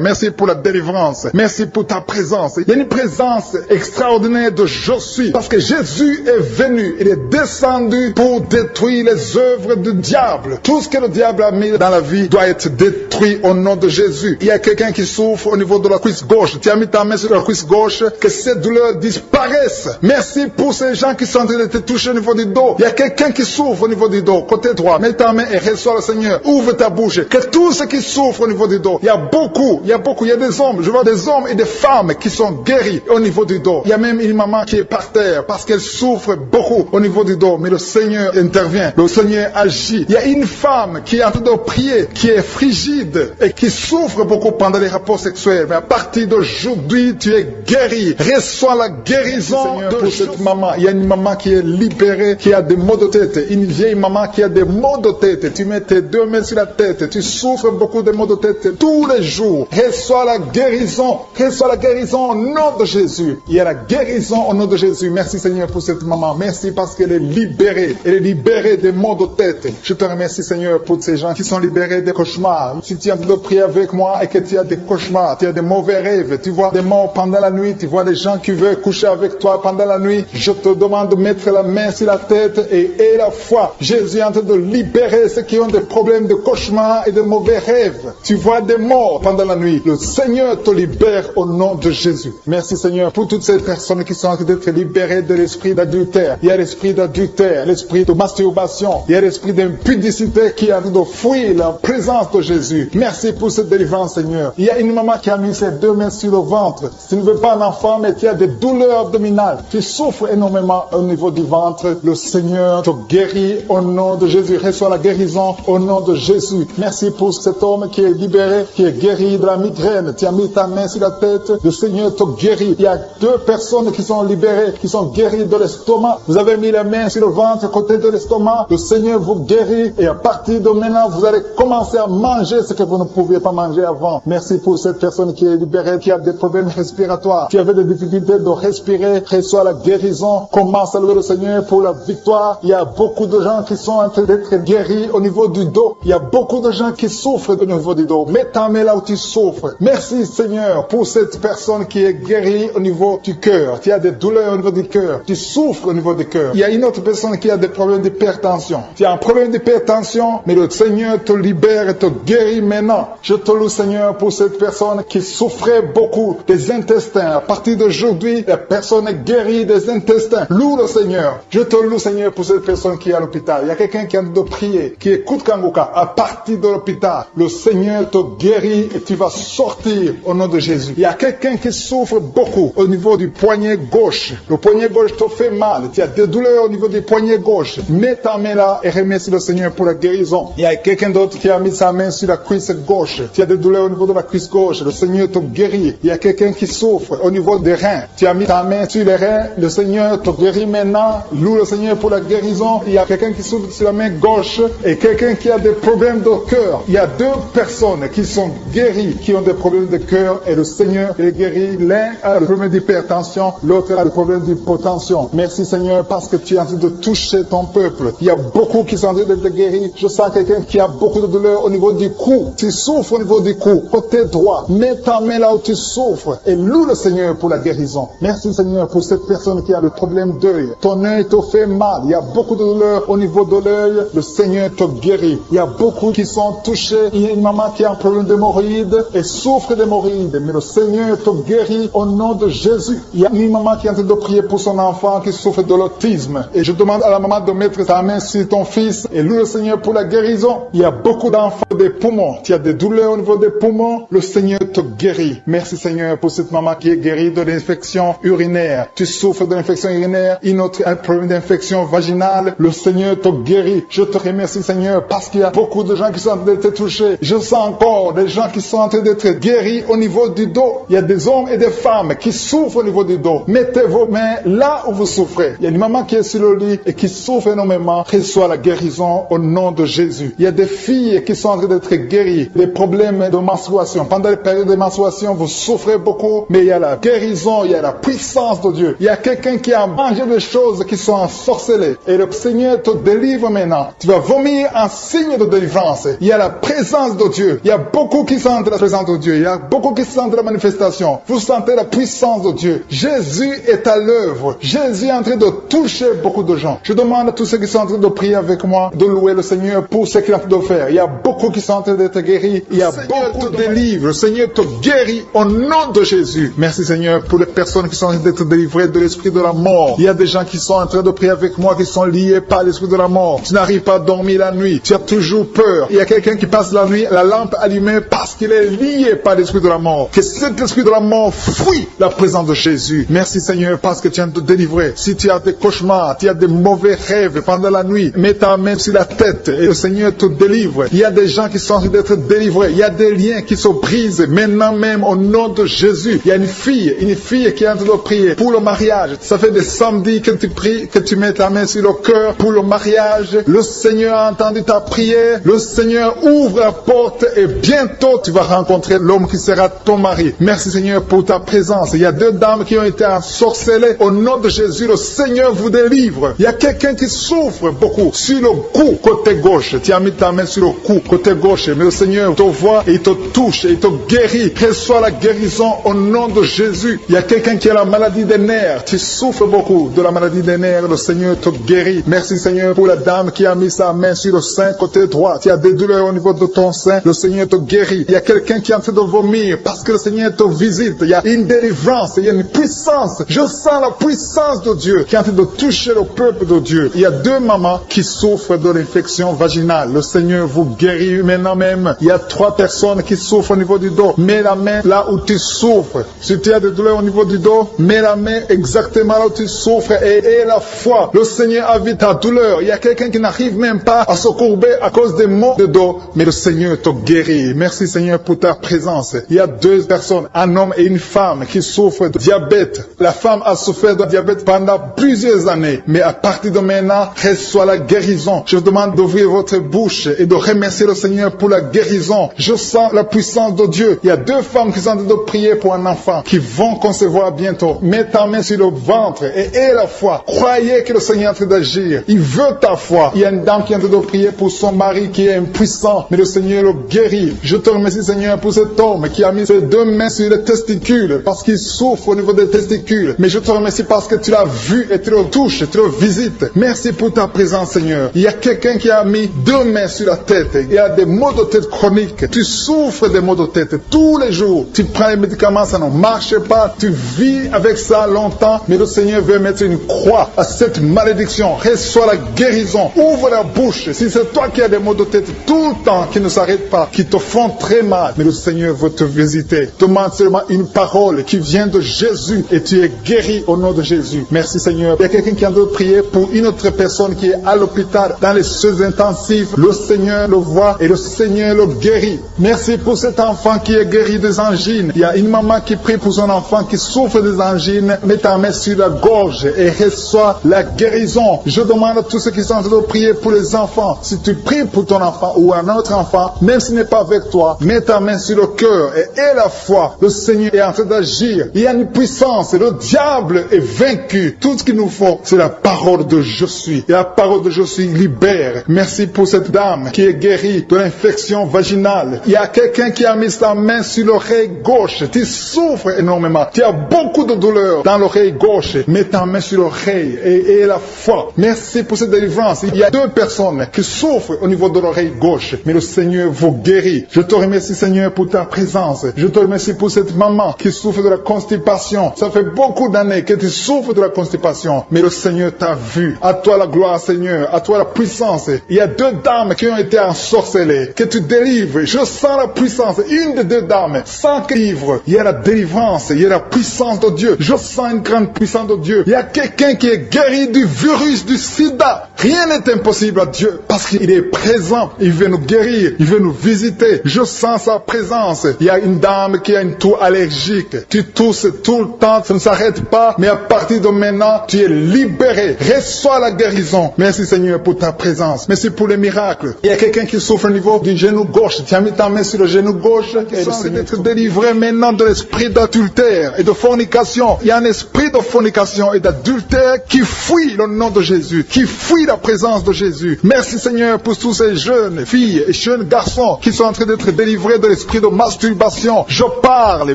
Merci pour la délivrance. Merci pour ta présence. Il y a une présence extraordinaire de je suis. Parce que Jésus est venu. Il est descendu pour détruire les œuvres du diable. Tout ce que le diable a mis dans la vie doit être détruit au nom de Jésus. Il y a quelqu'un qui souffre au niveau de la cuisse gauche. Tu as mis ta main sur la cuisse gauche. Que ces douleurs disparaissent. Merci pour ces gens qui sont en train de te toucher au niveau du dos. Il y a quelqu'un qui souffre au niveau du dos. Côté droit. Mets ta main et reçois le Seigneur. Ouvre ta bouche. Que tous ceux qui souffrent au niveau du dos. Il y a beaucoup. Il y a des hommes. Je vois des hommes et des femmes qui sont guéris au niveau du dos. Il y a même une maman qui est par terre parce qu'elle souffre beaucoup au niveau du dos. Mais le Seigneur intervient. Le Seigneur agit. Il y a une femme qui est en train de prier, qui est frigide et qui souffre beaucoup pendant les rapports sexuels. Mais à partir d'aujourd'hui, tu es guéri. Reçois la guérison de cette maman. Il y a une maman qui est libérée, qui a des maux de tête. Une vieille maman qui a des maux de tête. Tu mets tes 2 mains sur la tête. Tu souffres beaucoup de maux de tête tous les jours. Reçois la guérison. Reçois la guérison au nom de Jésus. Il y a la guérison au nom de Jésus. Merci Seigneur pour cette maman. Merci parce qu'elle est libérée. Elle est libérée des maux de tête. Je te remercie Seigneur pour ces gens qui sont libérés des cauchemars. Si tu es en train de prier avec moi et que tu as des cauchemars, tu as des mauvais rêves, tu vois des morts pendant la nuit, tu vois des gens qui veulent coucher avec toi pendant la nuit, je te demande de mettre la main sur la tête et la foi. Jésus est en train de libérer ceux qui ont des problèmes de cauchemars et de mauvais rêves. Tu vois des morts pendant la nuit. Le Seigneur te libère au nom de Jésus. Merci Seigneur pour toutes ces personnes qui sont en train d'être libérées de l'esprit d'adultère. Il y a l'esprit d'adultère, l'esprit de masturbation, il y a l'esprit d'impudicité qui est en train de fuir la présence de Jésus. Merci pour cette délivrance Seigneur. Il y a une maman qui a mis ses 2 mains sur le ventre. Tu ne veux pas un enfant mais tu as des douleurs abdominales. Tu souffres énormément au niveau du ventre. Le Seigneur te guérit au nom de Jésus. Reçois la guérison au nom de Jésus. Merci pour cet homme qui est libéré, qui est guéri de la migraine. Tu as mis ta main sur la tête. Le Seigneur te guérit. Il y a 2 personnes qui sont libérées, qui sont guéries de l'estomac. Vous avez mis la main sur le ventre, côté de l'estomac. Le Seigneur vous guérit et à partir de maintenant, vous allez commencer à manger ce que vous ne pouviez pas manger avant. Merci pour cette personne qui est libérée, qui a des problèmes respiratoires, qui avait des difficultés de respirer. Reçois la guérison. Commence à louer le Seigneur pour la victoire. Il y a beaucoup de gens qui sont en train d'être guéris au niveau du dos. Il y a beaucoup de gens qui souffrent au niveau du dos. Mets ta main là où tu souffres. Merci Seigneur pour cette personne qui est guérie au niveau du cœur. Tu as des douleurs au niveau du cœur. Tu souffres au niveau du cœur. Il y a une autre personne qui a des problèmes d'hypertension. Tu as un problème d'hypertension, mais le Seigneur te libère et te guérit maintenant. Je te loue Seigneur pour cette personne qui souffrait beaucoup des intestins. À partir d'aujourd'hui, la personne est guérie des intestins. Loue le Seigneur. Je te loue Seigneur pour cette personne qui est à l'hôpital. Il y a quelqu'un qui a de prier, qui écoute Kanguka. À partir de l'hôpital, le Seigneur te guérit et tu vas sortir au nom de Jésus. Il y a quelqu'un qui souffre beaucoup au niveau du poignet gauche. Le poignet gauche te fait mal. Tu as des douleurs au niveau du poignet gauche. Mets ta main là et remercie le Seigneur pour la guérison. Il y a quelqu'un d'autre qui a mis sa main sur la cuisse gauche. Tu as des douleurs au niveau de la cuisse gauche. Le Seigneur te guérit. Il y a quelqu'un qui souffre au niveau des reins. Tu as mis ta main sur les reins. Le Seigneur te guérit maintenant. Loue le Seigneur pour la guérison. Il y a quelqu'un quelqu'un qui souffre sur la main gauche et quelqu'un qui a des problèmes de cœur. Il y a deux personnes qui sont guéries, qui ont des problèmes de cœur et le Seigneur les guérit. L'un a le problème d'hypertension, l'autre a le problème d'hypotension. Merci Seigneur parce que tu es en train de toucher ton peuple. Il y a beaucoup qui sont en train d'être guéris. Je sens quelqu'un qui a beaucoup de douleur au niveau du cou. Tu souffres au niveau du cou, côté droit. Mets ta main là où tu souffres et loue le Seigneur pour la guérison. Merci Seigneur pour cette personne qui a le problème d'œil. Ton œil te fait mal. Il y a beaucoup de douleur au niveau de l'œil. Le Seigneur te guérit. Il y a beaucoup qui sont touchés. Il y a une maman qui a un problème d'hémorroïdes et souffre d'hémorroïdes. Mais le Seigneur te guérit au nom de Jésus. Il y a une maman qui est en train de prier pour son enfant qui souffre de l'autisme. Et je demande à la maman de mettre sa main sur ton fils et loue le Seigneur pour la guérison. Il y a beaucoup d'enfants des poumons. Tu as des douleurs au niveau des poumons. Le Seigneur te guérit. Merci Seigneur pour cette maman qui est guérie de l'infection urinaire. Tu souffres de l'infection urinaire. Une autre a un problème d'infection vaginale. Le Seigneur te guérit. Je te remercie Seigneur parce qu'il y a beaucoup de gens qui sont en train d'être touchés. Je sens encore des gens qui sont en train d'être guéris au niveau du dos. Il y a des hommes et des femmes qui souffrent au niveau du dos. Mettez vos mains là où vous souffrez. Il y a une maman qui est sur le lit et qui souffre énormément. Reçois la guérison au nom de Jésus. Il y a des filles qui sont en train d'être guéries. Des problèmes de menstruation. Pendant les périodes de menstruation, vous souffrez beaucoup, mais il y a la guérison, il y a la puissance de Dieu. Il y a quelqu'un qui a mangé des choses qui sont ensorcelées. Et le Seigneur te délivre maintenant. Tu vas vomir un signe de délivrance. Il y a la présence de Dieu. Il y a beaucoup qui sentent la présence de Dieu. Il y a beaucoup qui sentent la manifestation. Vous sentez la puissance de Dieu. Jésus est à l'œuvre. Jésus est en train de toucher beaucoup de gens. Je demande à tous ceux qui sont en train de prier avec moi de louer le Seigneur pour ce qu'il est en train de faire. Il y a beaucoup qui sont en train d'être guéris. Il y a beaucoup de délivres. Le Seigneur te guérit au nom de Jésus. Merci Seigneur pour les personnes qui sont en train d'être délivrées de l'esprit de la mort. Il y a des gens qui sont en train de prier avec moi qui sont liés par l'esprit de la mort. Tu n'arrives pas à dormir la nuit. Tu as toujours peur. Il y a quelqu'un qui passe la nuit, la lampe allumée parce qu'il est lié par l'esprit de la mort. Que cet esprit de la mort fuit la présence de Jésus. Merci Seigneur parce que tu viens de te délivrer. Si tu as des cauchemars, tu as des mauvais rêves pendant la nuit, mets ta main sur la tête et le Seigneur te délivre. Il y a des gens qui sont en train d'être délivrés. Il y a des liens qui se brisent maintenant même au nom de Jésus. Il y a une fille qui est en train de prier pour le mariage. Ça fait des samedis que tu pries, que tu mets ta main sur le cœur pour le mariage. Le Seigneur a entendu ta prière. Le Seigneur ouvre la porte et bientôt tu vas rencontrer l'homme qui sera ton mari. Merci Seigneur pour ta présence. Il y a deux dames qui ont été ensorcelées. Au nom de Jésus, le Seigneur vous délivre. Il y a quelqu'un qui souffre beaucoup sur le cou, côté gauche. Tu as mis ta main sur le cou, côté gauche. Mais le Seigneur te voit et il te touche et il te guérit. Reçois la guérison au nom de Jésus. Il y a quelqu'un qui a la maladie des nerfs. Tu souffres beaucoup de la maladie des nerfs. Le Seigneur te guérit. Merci Seigneur pour la dame qui a mis sa main sur le sein côté droit. Tu as des douleurs au niveau de ton sein. Le Seigneur te guérit. Il y a quelqu'un qui est en train de vomir parce que le Seigneur te visite. Il y a une délivrance. Il y a une puissance. Je sens la puissance de Dieu qui est en train de toucher le peuple de Dieu. Il y a deux mamans qui souffrent de l'infection vaginale. Le Seigneur vous guérit maintenant même. Il y a trois personnes qui souffrent au niveau du dos. Mets la main là où tu souffres. Si tu as des douleurs au niveau du dos, mets la main exactement là où tu souffres et aie la foi. Le Seigneur a vu ta douleur. Il y a quelqu'un qui n'arrive même pas à se courber à cause des maux de dos, mais le Seigneur te guérit. Merci Seigneur pour ta présence. Il y a deux personnes, un homme et une femme qui souffrent de diabète. La femme a souffert de diabète pendant plusieurs années, mais à partir de maintenant, reçoit la guérison. Je vous demande d'ouvrir votre bouche et de remercier le Seigneur pour la guérison. Je sens la puissance de Dieu. Il y a deux femmes qui sont en train de prier pour un enfant qui vont concevoir bientôt. Mets ta main sur le ventre et aie la foi. Croyez que le Seigneur est en train d'agir. Il veut ta foi. Il y a une dame qui est en train de prier pour son mari qui est impuissant, mais le Seigneur le guérit. Je te remercie Seigneur pour cet homme qui a mis ses deux mains sur les testicules parce qu'il souffre au niveau des testicules. Mais je te remercie parce que tu l'as vu et tu le touches, tu le visites. Merci pour ta présence Seigneur. Il y a quelqu'un qui a mis deux mains sur la tête. Il y a des maux de tête chroniques. Tu souffres des maux de tête tous les jours. Tu prends les médicaments, ça ne marche pas. Tu vis avec ça longtemps, mais le Seigneur veut mettre une croix à cette malédiction. Reçois la guérison. Ouvre la bouche. Si c'est toi qui as des maux de tête tout le temps qui ne s'arrêtent pas, qui te font très mal, mais le Seigneur veut te visiter. Demande seulement une parole qui vient de Jésus et tu es guéri au nom de Jésus. Merci Seigneur. Il y a quelqu'un qui a de prier pour une autre personne qui est à l'hôpital dans les soins intensifs. Le Seigneur le voit et le Seigneur le guérit. Merci pour cet enfant qui est guéri des angines. Il y a une maman qui prie pour son enfant qui souffre des angines. Mets ta main sur la gorge et reçois la guérison. Je demande à tous ceux qui sont en train de prier pour les enfants. Si tu pries pour ton enfant ou un autre enfant, même s'il n'est pas avec toi, mets ta main sur le cœur et aie la foi. Le Seigneur est en train d'agir. Il y a une puissance. Le diable est vaincu. Tout ce qu'il nous faut, c'est la parole de je suis. Et la parole de je suis libère. Merci pour cette dame qui est guérie de l'infection vaginale. Il y a quelqu'un qui a mis sa main sur l'oreille gauche. Tu souffres énormément. Tu as beaucoup de douleur dans l'oreille gauche. Mets ta main sur l'oreille et aie la foi. Merci pour cette délivrance. Il y a 2 personnes qui souffrent au niveau de l'oreille gauche. Mais le Seigneur vous guérit. Je te remercie, Seigneur, pour ta présence. Je te remercie pour cette maman qui souffre de la constipation. Ça fait beaucoup d'années que tu souffres de la constipation. Mais le Seigneur t'a vu. À toi la gloire, Seigneur. À toi la puissance. Il y a 2 dames qui ont été ensorcelées. Que tu délivres. Je sens la puissance. Une des 2 dames. Sans que livre. Il y a la délivrance. Il y a la puissance de Dieu. Je sens une grande puissance de Dieu. Il y a quelqu'un qui est guéri du virus du sida. Rien n'est impossible à Dieu parce qu'il est présent. Il veut nous guérir. Il veut nous visiter. Je sens sa présence. Il y a une dame qui a une toux allergique. Tu tousses tout le temps. Ça ne s'arrête pas. Mais à partir de maintenant, tu es libéré. Reçois la guérison. Merci Seigneur pour ta présence. Merci pour les miracles. Il y a quelqu'un qui souffre au niveau du genou gauche. Tu as mis ta main sur le genou gauche. Et le Seigneur être délivré maintenant de l'esprit d'adultère et de fornication. Il y a un esprit de fornication et d'adultère qui fuit le nom de Jésus, qui fuit la présence de Jésus. Merci Seigneur pour tous ces jeunes filles et jeunes garçons qui sont en train d'être délivrés de l'esprit de masturbation. Je parle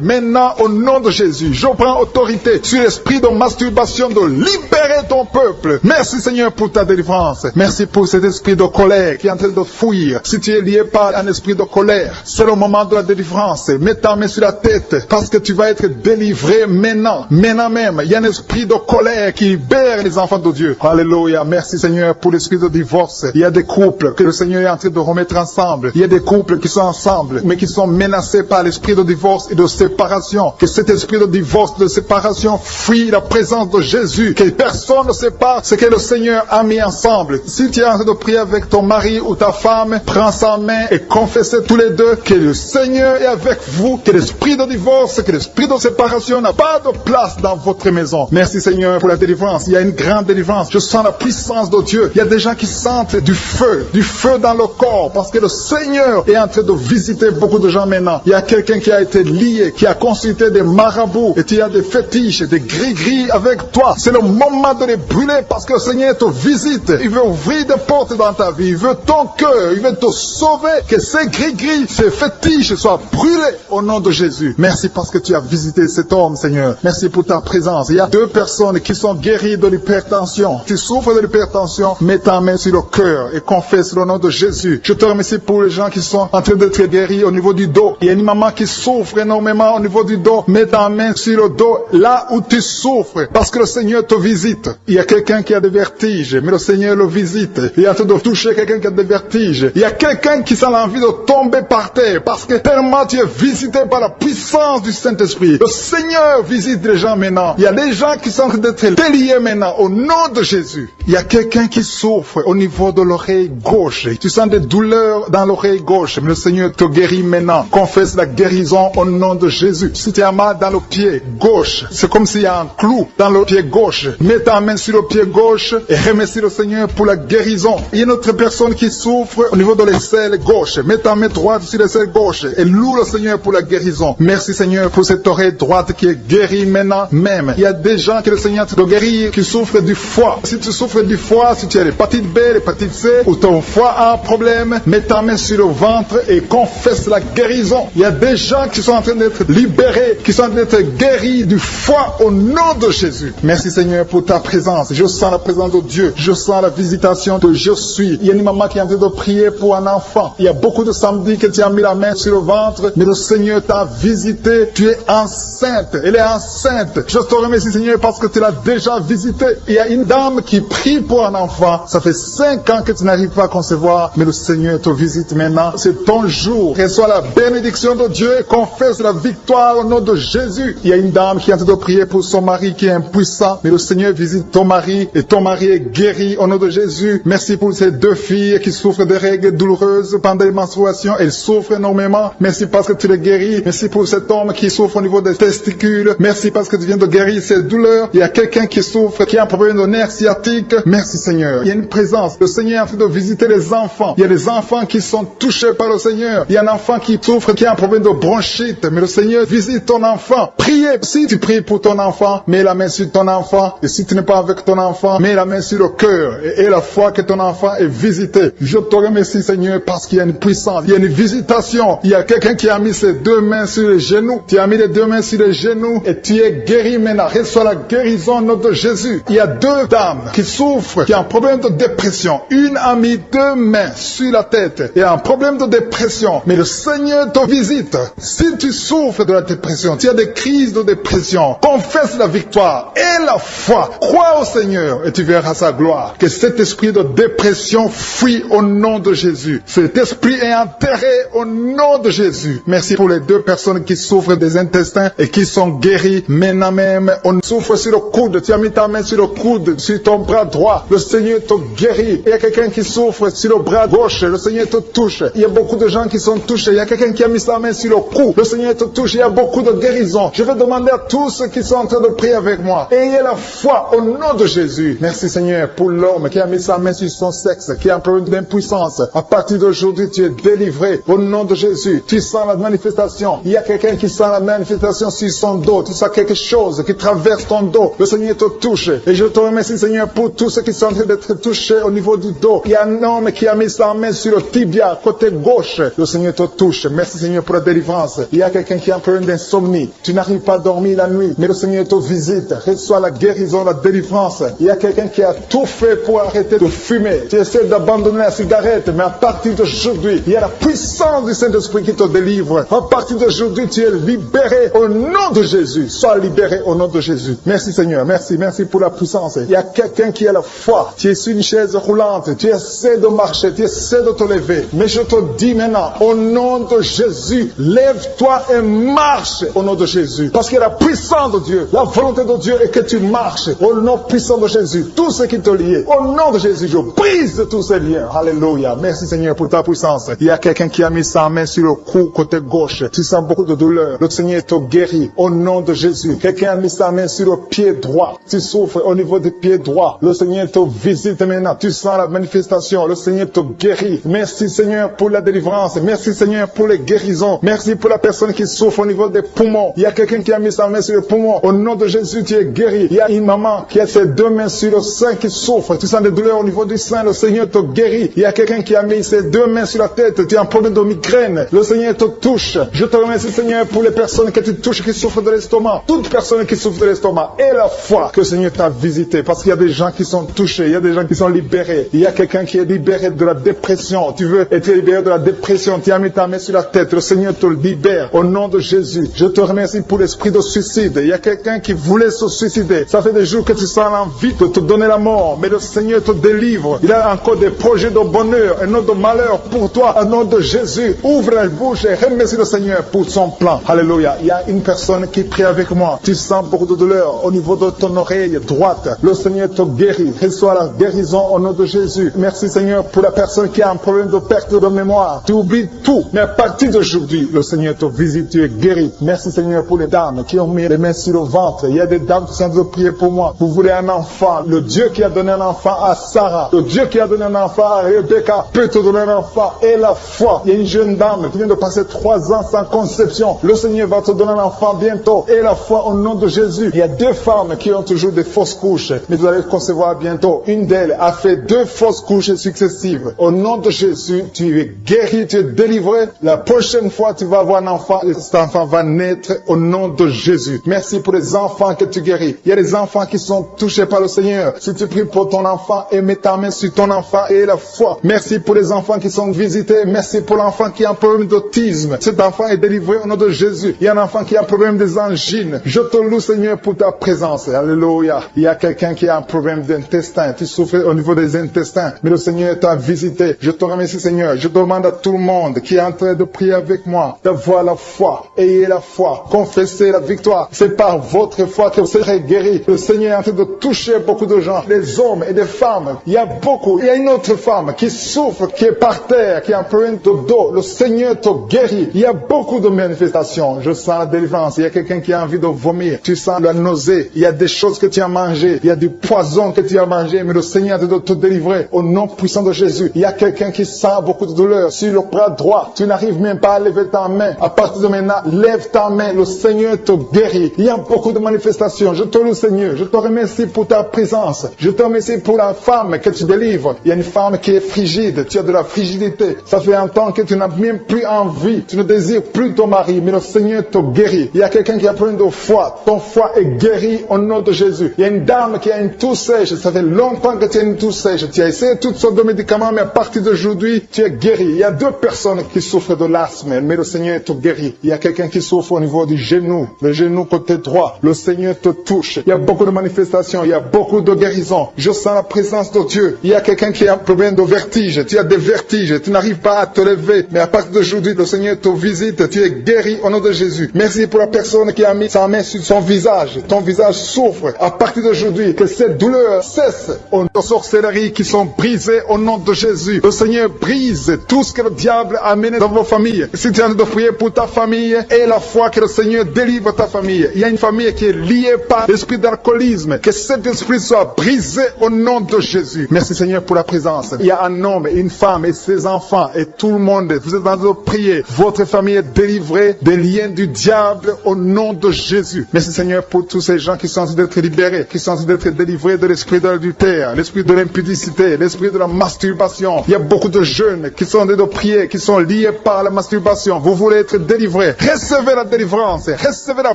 maintenant au nom de Jésus. Je prends autorité sur l'esprit de masturbation de libérer ton peuple. Merci Seigneur pour ta délivrance. Merci pour cet esprit de colère qui est en train de fuir. Si tu es lié par un esprit de colère, c'est le moment de la délivrance. Mets ta main sur la tête parce que tu vas être délivré maintenant. Maintenant même, il y a un esprit de colère qui libère les enfants de Dieu. Alléluia. Merci Seigneur pour l'esprit de divorce. Il y a des couples que le Seigneur est en train de remettre ensemble. Il y a des couples qui sont ensemble mais qui sont menacés par l'esprit de divorce et de séparation. Que cet esprit de divorce, de séparation fuit la présence de Jésus. Que personne ne sépare ce que le Seigneur a mis ensemble. Si tu es en train de prier avec ton mari ou ta femme, prends sa main et confessez tous les deux que le Seigneur est avec vous. Que l'esprit de divorce, que l'esprit de séparation n'a pas de place dans votre maison. Merci Seigneur pour la délivrance. Il y a une grande délivrance. Je sens la puissance de Dieu. Il y a des gens qui sentent du feu dans le corps parce que le Seigneur est en train de visiter beaucoup de gens maintenant. Il y a quelqu'un qui a été lié, qui a consulté des marabouts et tu as des fétiches, des gris-gris avec toi. C'est le moment de les brûler parce que le Seigneur te visite. Il veut ouvrir des portes dans ta vie. Il veut ton cœur. Il veut te sauver. Que ces gris-gris, ces fétiches soient brûlés au nom de Jésus. Merci parce que tu as visité cet homme, Seigneur. Merci pour ta présence. Il y a 2 personnes qui sont guéries de l'hypertension. Tu souffres de l'hypertension, mets ta main sur le cœur et confesse le nom de Jésus. Je te remercie pour les gens qui sont en train d'être guéris au niveau du dos. Il y a une maman qui souffre énormément au niveau du dos. Mets ta main sur le dos, là où tu souffres, parce que le Seigneur te visite. Il y a quelqu'un qui a des vertiges, mais le Seigneur le visite. Il est en train de toucher quelqu'un qui a des vertiges. Il y a quelqu'un qui sent l'envie de tomber par terre, parce que tellement tu es visité par la puissance du Saint-Esprit. Le Seigneur visite les gens maintenant. Il y a des gens qui sont en train d'être déliés maintenant, au nom de Jésus. Il y a quelqu'un qui souffre au niveau de l'oreille gauche. Tu sens des douleurs dans l'oreille gauche, mais le Seigneur te guérit maintenant. Confesse la guérison au nom de Jésus. Si tu as mal dans le pied gauche, c'est comme s'il y a un clou dans le pied gauche. Mets ta main sur le pied gauche et remercie le Seigneur pour la guérison. Il y a une autre personne qui souffre au niveau de l'aisselle gauche. Mets ta main droite sur l'aisselle gauche et loue le Seigneur pour la guérison. Merci Seigneur pour cette oreille droite qui est guérie maintenant même. Il y a des gens que le Seigneur te guérit qui souffrent du foie. Si tu souffres du foie, si tu as l'hépatite B, l'hépatite C, ou ton foie a un problème, mets ta main sur le ventre et confesse la guérison. Il y a des gens qui sont en train d'être libérés, qui sont en train d'être guéris du foie au nom de Jésus. Merci Seigneur pour ta présence. Je sens la présence de Dieu. Je sens la visitation de je suis. Il y a une maman qui est en train de prier pour un enfant. Il y a beaucoup de samedis que tu as mis la main sur le ventre, mais le Seigneur t'a visité. Tu es enceinte. Elle est enceinte. Je te remercie Seigneur parce que tu l'as déjà visité. Il y a une dame qui prie pour un enfant. Ça fait 5 ans que tu n'arrives pas à concevoir, mais le Seigneur te visite maintenant. C'est ton jour. Reçois la bénédiction de Dieu et confesse la victoire au nom de Jésus. Il y a une dame qui est en train de prier pour son mari qui est impuissant, mais le Seigneur visite ton mari et ton mari est guéri au nom de Jésus. Merci pour ces 2 filles qui souffrent de règles douloureuses pendant les menstruations. Elles souffrent énormément. Merci parce que tu les guéris. Merci pour cet homme qui souffre au niveau des testicules. Merci parce que tu viens de guérir ces douleurs. Il y a quelqu'un qui souffre, qui a un problème de nerf sciatique. Merci Seigneur. Il y a une présence. Le Seigneur est en train de visiter les enfants. Il y a des enfants qui sont touchés par le Seigneur. Il y a un enfant qui souffre, qui a un problème de bronchite. Mais le Seigneur visite ton enfant. Priez. Si tu pries pour ton enfant, mets la main sur ton enfant. Et si tu n'es pas avec ton enfant, mets la main sur le cœur. Et la foi que ton enfant est visité. Je te remercie Seigneur parce qu'il y a une puissance. Il y a une visitation. Il y a quelqu'un qui a mis ses deux mains sur les genoux. Tu as mis les deux mains sur les genoux et tu es guéri maintenant. Reçois la guérison au nom de Jésus. Il y a deux dames qui souffrent, qui ont un problème de dépression. Une a mis deux mains sur la tête et a un problème de dépression. Mais le Seigneur te visite. Si tu souffres de la dépression, tu as des crises de dépression, confesse la victoire et la foi. Crois au Seigneur et tu verras sa gloire. Que cet esprit de dépression fuit au nom de Jésus. Cet esprit est enterré au nom de Jésus. Merci pour les deux personnes qui souffrent des intestins et qui sont guéries maintenant même. On souffre sur le coude. Tu as mis ta main sur le coude, sur ton bras droit. Le Seigneur te guérit. Il y a quelqu'un qui souffre sur le bras gauche. Le Seigneur te touche. Il y a beaucoup de gens qui sont touchés. Il y a quelqu'un qui a mis sa main sur le cou. Le Seigneur te touche. Il y a beaucoup de guérisons. Je vais demander à tous ceux qui sont en train de prier avec moi. Ayez la foi au nom de Jésus. Merci Seigneur pour l'homme qui a mis sa main sur son sexe, qui a un problème d'impuissance. À partir d'aujourd'hui, tu es délivré au nom de Jésus. Tu sens la manifestation. Il y a quelqu'un qui sent la manifestation sur son dos. Tu sens quelque chose qui traverse ton dos. Le Seigneur te touche. Et je te remercie Seigneur pour tous ceux qui sont en train d'être touchés au niveau du dos. Il y a un homme qui a mis sa main sur le tibia, côté gauche. Le Seigneur te touche. Merci Seigneur pour la délivrance. Il y a quelqu'un qui a un problème d'insomnie. Tu n'arrives pas à dormir la nuit, mais le Seigneur te visite. Reçois la guérison, la délivrance. Il y a quelqu'un qui a tout fait pour arrêter de fumer. Tu essaies d'abandonner la cigarette, mais à partir d'aujourd'hui, il y a la puissance du Saint-Esprit qui te délivre. À partir d'aujourd'hui, tu es libéré au nom de Jésus. Sois libéré au nom de Jésus. Merci Seigneur. Merci pour la puissance. Il y a quelqu'un qui a la foi. Tu es sur une chaise roulante. Tu essaies de marcher. Tu essaies de te lever. Mais je te dis maintenant, au nom de Jésus, lève-toi et marche au nom de Jésus. Parce qu'il y a la puissance de Dieu. La volonté de Dieu est que tu marches au nom puissant de Jésus. Tout ce qui te lie, au nom de Jésus, je brise tous ces liens. Alléluia. Merci Seigneur pour ta puissance. Il y a quelqu'un qui a mis sa main sur le cou côté gauche. Tu sens beaucoup de douleur. Le Seigneur te guérit au nom de Jésus. Quelqu'un a mis sa main sur le pied droit. Tu souffres au niveau du pied droit. Le Seigneur te visite maintenant. Tu sens la manifestation. Le Seigneur te guérit. Merci Seigneur pour la délivrance. Merci Seigneur pour les guérisons. Merci pour la personne qui souffre au niveau des poumons. Il y a quelqu'un qui a mis sa main sur le poumon. Au nom de Jésus, tu es guéri. Il y a une maman qui a ses deux mains sur le sein qui souffre. Tu sens des douleurs au niveau du sein. Le Seigneur te guérit. Il y a quelqu'un qui a mis ses deux mains sur la tête. Tu as un problème de migraine. Le Seigneur te touche. Je te remercie Seigneur pour les personnes que tu touches qui souffrent de l'estomac. Toute personne qui souffre de l'estomac et la foi que le Seigneur t'a visité. Parce qu'il y a des gens qui sont touchés. Il y a des gens qui sont libérés. Il y a quelqu'un qui est libéré de la dépression. Tu veux être libéré de la dépression. Tu as mis ta main sur la tête. Le Seigneur te libère. Au nom de Jésus. Je te remercie pour l'esprit de suicide. Il y a quelqu'un qui voulait se suicider. Ça fait des jours que tu sens l'envie de te donner la mort. Mais le Seigneur te délivre. Il a encore des projets de bonheur et non de malheur pour toi. Au nom de Jésus. Ouvre la bouche et remercie le Seigneur pour son plan. Alléluia. Il y a une personne qui prie avec moi. Tu sens beaucoup de douleur au niveau de ton oreille droite. Le Seigneur te guérit. Reçois la guérison au nom de Jésus. Merci Seigneur pour la personne qui a un problème de perte de mémoire. Tu oublies tout. Mais à partir d'aujourd'hui, le Seigneur te visite. Tu es guéri. Merci Seigneur pour les dames qui ont mis les mains sur le ventre. Il y a des dames qui sont en train de prier pour moi. Vous voulez un enfant. Le Dieu qui a donné un enfant à Sarah. Le Dieu qui a donné un enfant à Rebecca peut te donner un enfant. Et la foi. Il y a une jeune dame qui vient de passer 3 ans sans conception. Le Seigneur va te donner un enfant bientôt. Et la foi au nom de Jésus. Il y a 2 femmes qui ont toujours des fausses couches. Mais vous allez concevoir bientôt. Une d'elles a fait 2 fausses couches successives. Au nom de Jésus, tu es guéri, tu es délivré. La prochaine fois, tu vas avoir un enfant. Et cet enfant va naître au nom de Jésus. Merci pour les enfants que tu guéris. Il y a des enfants qui sont touchés par le Seigneur. Si tu pries pour ton enfant et mets ta main sur ton enfant et la foi. Merci pour les enfants qui sont visités. Merci pour l'enfant qui a un problème d'autisme. Cet enfant est délivré au nom de Jésus. Il y a un enfant qui a un problème des angines. Je te loue Seigneur pour ta présence. Alléluia. Il y a quelqu'un qui a un problème d'intestin. Tu souffres au niveau des intestins. Mais le Seigneur t'a visité. Je te remercie Seigneur. Je demande à tout le monde qui est en train de prier avec moi d'avoir la foi. Ayez la foi. Confessez la victoire. C'est par votre foi que vous serez guéris. Le Seigneur est en train de toucher beaucoup de gens. Des hommes et des femmes. Il y a beaucoup. Il y a une autre femme qui souffre, qui est par terre, qui a un problème de dos. Le Seigneur te guérit. Il y a beaucoup de manifestations. Je sens la délivrance. Il y a quelqu'un qui a envie de vomir. Tu sens la nausée. Il y a des choses que tu as mangées. Il y a du poison que tu as mangé, mais le Seigneur te doit te délivrer au nom puissant de Jésus. Il y a quelqu'un qui sent beaucoup de douleur sur le bras droit. Tu n'arrives même pas à lever ta main. À partir de maintenant, lève ta main. Le Seigneur te guérit. Il y a beaucoup de manifestations. Je te loue, Seigneur. Je te remercie pour ta présence. Je te remercie pour la femme que tu délivres. Il y a une femme qui est frigide. Tu as de la frigidité. Ça fait un temps que tu n'as même plus envie. Tu ne désires plus ton mari, mais le Seigneur te guérit. Il y a quelqu'un qui a plein de foi. Ton foie est guéri au nom de Jésus. Il y a une dame qui a une toux sèche. Ça fait longtemps que tu as une toux sèche. Tu as essayé toutes sortes de médicaments, mais à partir d'aujourd'hui, tu es guéri. Il y a 2 personnes qui souffrent de l'asthme, mais le Seigneur te guérit. Il y a quelqu'un qui souffre au niveau du genou, le genou côté droit. Le Seigneur te touche. Il y a beaucoup de manifestations. Il y a beaucoup de guérisons. Je sens la présence de Dieu. Il y a quelqu'un qui a un problème de vertige. Tu as des vertiges. Tu n'arrives pas à te lever, mais à partir d'aujourd'hui, le Seigneur te visite. Tu es guéri au nom de Jésus. Merci pour la personne qui a mis sa main sur son visage. Ton visage souffre. À partir d'aujourd'hui, que cette douleur cesse. Aux sorcelleries qui sont brisées au nom de Jésus. Le Seigneur brise tout ce que le diable a amené dans vos familles. Si tu es en train de prier pour ta famille, et la foi que le Seigneur délivre ta famille. Il y a une famille qui est liée par l'esprit d'alcoolisme. Que cet esprit soit brisé au nom de Jésus. Merci Seigneur pour la présence. Il y a un homme, une femme et ses enfants et tout le monde. Vous êtes en train de prier. Votre famille est délivrée des liens du diable au nom de Jésus. Merci Seigneur pour tous ces gens qui sont en train d'être libérés, qui sont en train d'être délivrés de l'esprit de l'adultère, l'esprit de l'impudicité, l'esprit de la masturbation. Il y a beaucoup de jeunes qui sont en train de prier, qui sont liés par la masturbation. Vous voulez être délivrés. Recevez la délivrance. Recevez la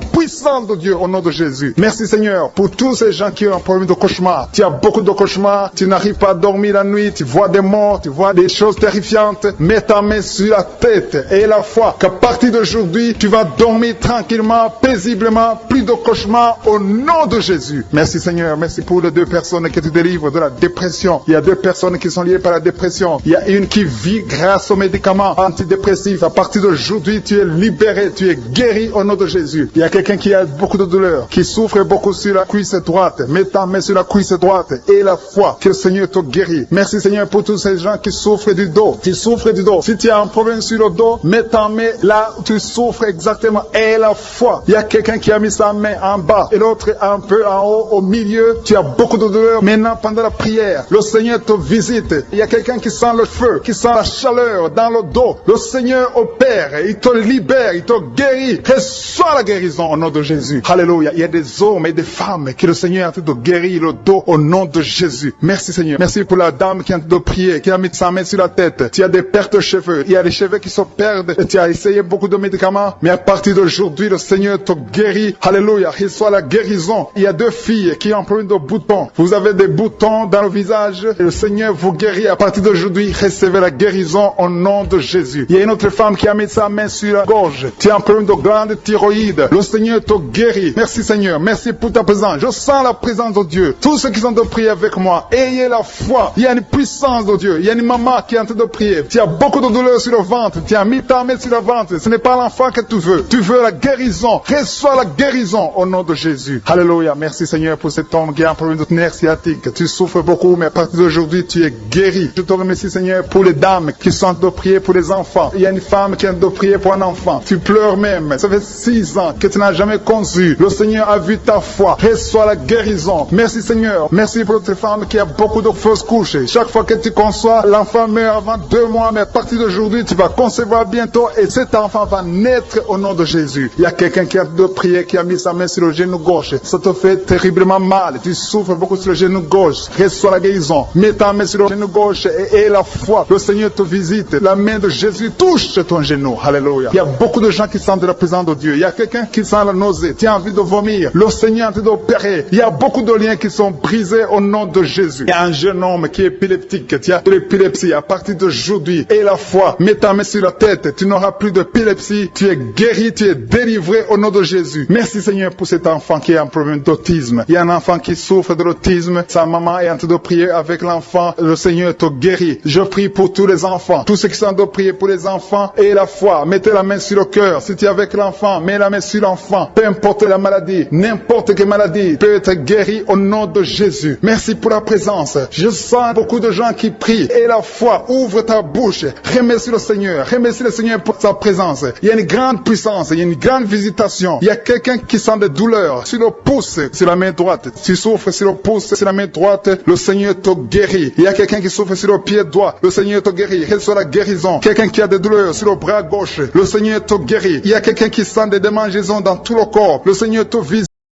puissance de Dieu au nom de Jésus. Merci Seigneur pour tous ces gens qui ont un problème de cauchemar. Tu as beaucoup de cauchemars. Tu n'arrives pas à dormir la nuit. Tu vois des morts. Tu vois des choses terrifiantes. Mets ta main sur la tête et la foi qu'à partir d'aujourd'hui, tu vas dormir tranquillement, paisiblement. Plus de cauchemars au nom de Jésus. Merci Seigneur. Merci pour les 2 personnes qui te délivrent de la dépression. Il y a 2 personnes qui sont liées par la dépression. Il y a une qui vit grâce aux médicaments antidépressifs. À partir d'aujourd'hui, tu es libéré, tu es guéri au nom de Jésus. Il y a quelqu'un qui a beaucoup de douleur, qui souffre beaucoup sur la cuisse droite. Mets ta main sur la cuisse droite et la foi que le Seigneur te guérit. Merci Seigneur pour tous ces gens qui souffrent du dos. Tu souffres du dos. Si tu as un problème sur le dos, mets ta main là où tu souffres exactement et la foi. Il y a quelqu'un qui a mis sa main en bas et l'autre un peu en haut, au milieu. Tu as beaucoup de douleur. Maintenant, pendant la prière, le Seigneur te visite. Il y a quelqu'un qui sent le feu, qui sent la chaleur dans le dos. Le Seigneur opère. Il te libère, il te guérit. Reçois la guérison au nom de Jésus. Alléluia. Il y a des hommes et des femmes que le Seigneur est en train de guérir le dos au nom de Jésus. Merci Seigneur. Merci pour la dame qui est en train de prier, qui a mis sa main sur la tête. Tu as des pertes de cheveux. Il y a des cheveux qui se perdent. Et tu as essayé beaucoup de médicaments. Mais à partir d'aujourd'hui, le Seigneur te guérit. Alléluia. Reçois la guérison. Il y a 2 filles qui ont un problème de boutons. Vous avez des boutons dans le visage. Et le Seigneur vous guérit. À partir d'aujourd'hui, recevez la guérison au nom de Jésus. Il y a une autre femme qui a mis sa main sur la gorge. Tu as un problème de glande thyroïde. Le Seigneur te guérit. Merci Seigneur. Merci pour ta présence. Je sens la présence de Dieu. Tous ceux qui sont de prier avec moi, ayez la foi. Il y a une puissance de Dieu. Il y a une maman qui est en train de prier. Tu as beaucoup de douleur sur le ventre. Tu as mis ta main sur le ventre. Ce n'est pas l'enfant que tu veux. Tu veux la guérison. Reçois la guérison au nom de Jésus. Alléluia. Merci Seigneur pour cet homme qui a un problème de nerf sciatique. Tu souffres beaucoup, mais à partir d'aujourd'hui, tu es guéri. Je te remercie Seigneur pour les dames qui sont en train de prier pour les enfants. Il y a une femme qui est en train de prier pour un enfant. Tu pleures même. Ça fait 6 ans que tu n'as jamais conçu. Le Seigneur a vu ta foi. Reçois la guérison. Merci Seigneur. Merci pour cette femme qui a beaucoup de fausses couches. Chaque fois que tu conçois, l'enfant meurt avant 2 mois, mais à partir d'aujourd'hui, tu vas concevoir bientôt et cet enfant va naître au nom de Jésus. Il y a quelqu'un qui a de prier, qui a mis sa main sur le genou gauche. Ça te fait terriblement mal. Tu souffres beaucoup sur le genou gauche. Reçois la guérison. Mets ta main sur le genou gauche et la foi. Le Seigneur te visite. La main de Jésus touche ton genou. Alléluia. Il y a beaucoup de gens qui sentent la présence de Dieu. Il y a quelqu'un qui sent la nausée. Tu as envie de vomir. Le Seigneur est en train d'opérer. Il y a beaucoup de liens qui sont brisés au nom de Jésus. Il y a un jeune homme qui est épileptique. Tu as de l'épilepsie à partir d'aujourd'hui. Et la foi. Mets ta main sur la tête. Tu n'auras plus d'épilepsie. Tu es guéri. Tu es délivré au nom de Jésus. Merci Seigneur pour cet enfant qui a un problème d'autisme. Il y a un enfant qui souffre de l'autisme. Sa maman est en train de prier avec l'enfant. Le Seigneur te guérit. Je prie pour tous les enfants. Tous ceux qui sont en train de prier pour les enfants et la foi. Mettez la main sur le cœur. Si tu es avec l'enfant, mets la main sur l'enfant. Peu importe la maladie, n'importe quelle maladie peut être guérie au nom de Jésus. Merci pour la présence. Je sens beaucoup de gens qui prient. Et la foi, ouvre ta bouche. Remercie le Seigneur. Remercie le Seigneur pour sa présence. Il y a une grande puissance. Il y a une grande visitation. Il y a quelqu'un qui sent des douleurs sur le pouce, sur la main droite. Tu souffres sur le pouce. pouce sur la main droite, le Seigneur te guérit. Il y a quelqu'un qui souffre sur le pied droit, le Seigneur te guérit. Reçois la guérison. Quelqu'un qui a des douleurs sur le bras gauche, le Seigneur te guérit. Il y a quelqu'un qui sent des démangeaisons dans tout le corps, le Seigneur te visite.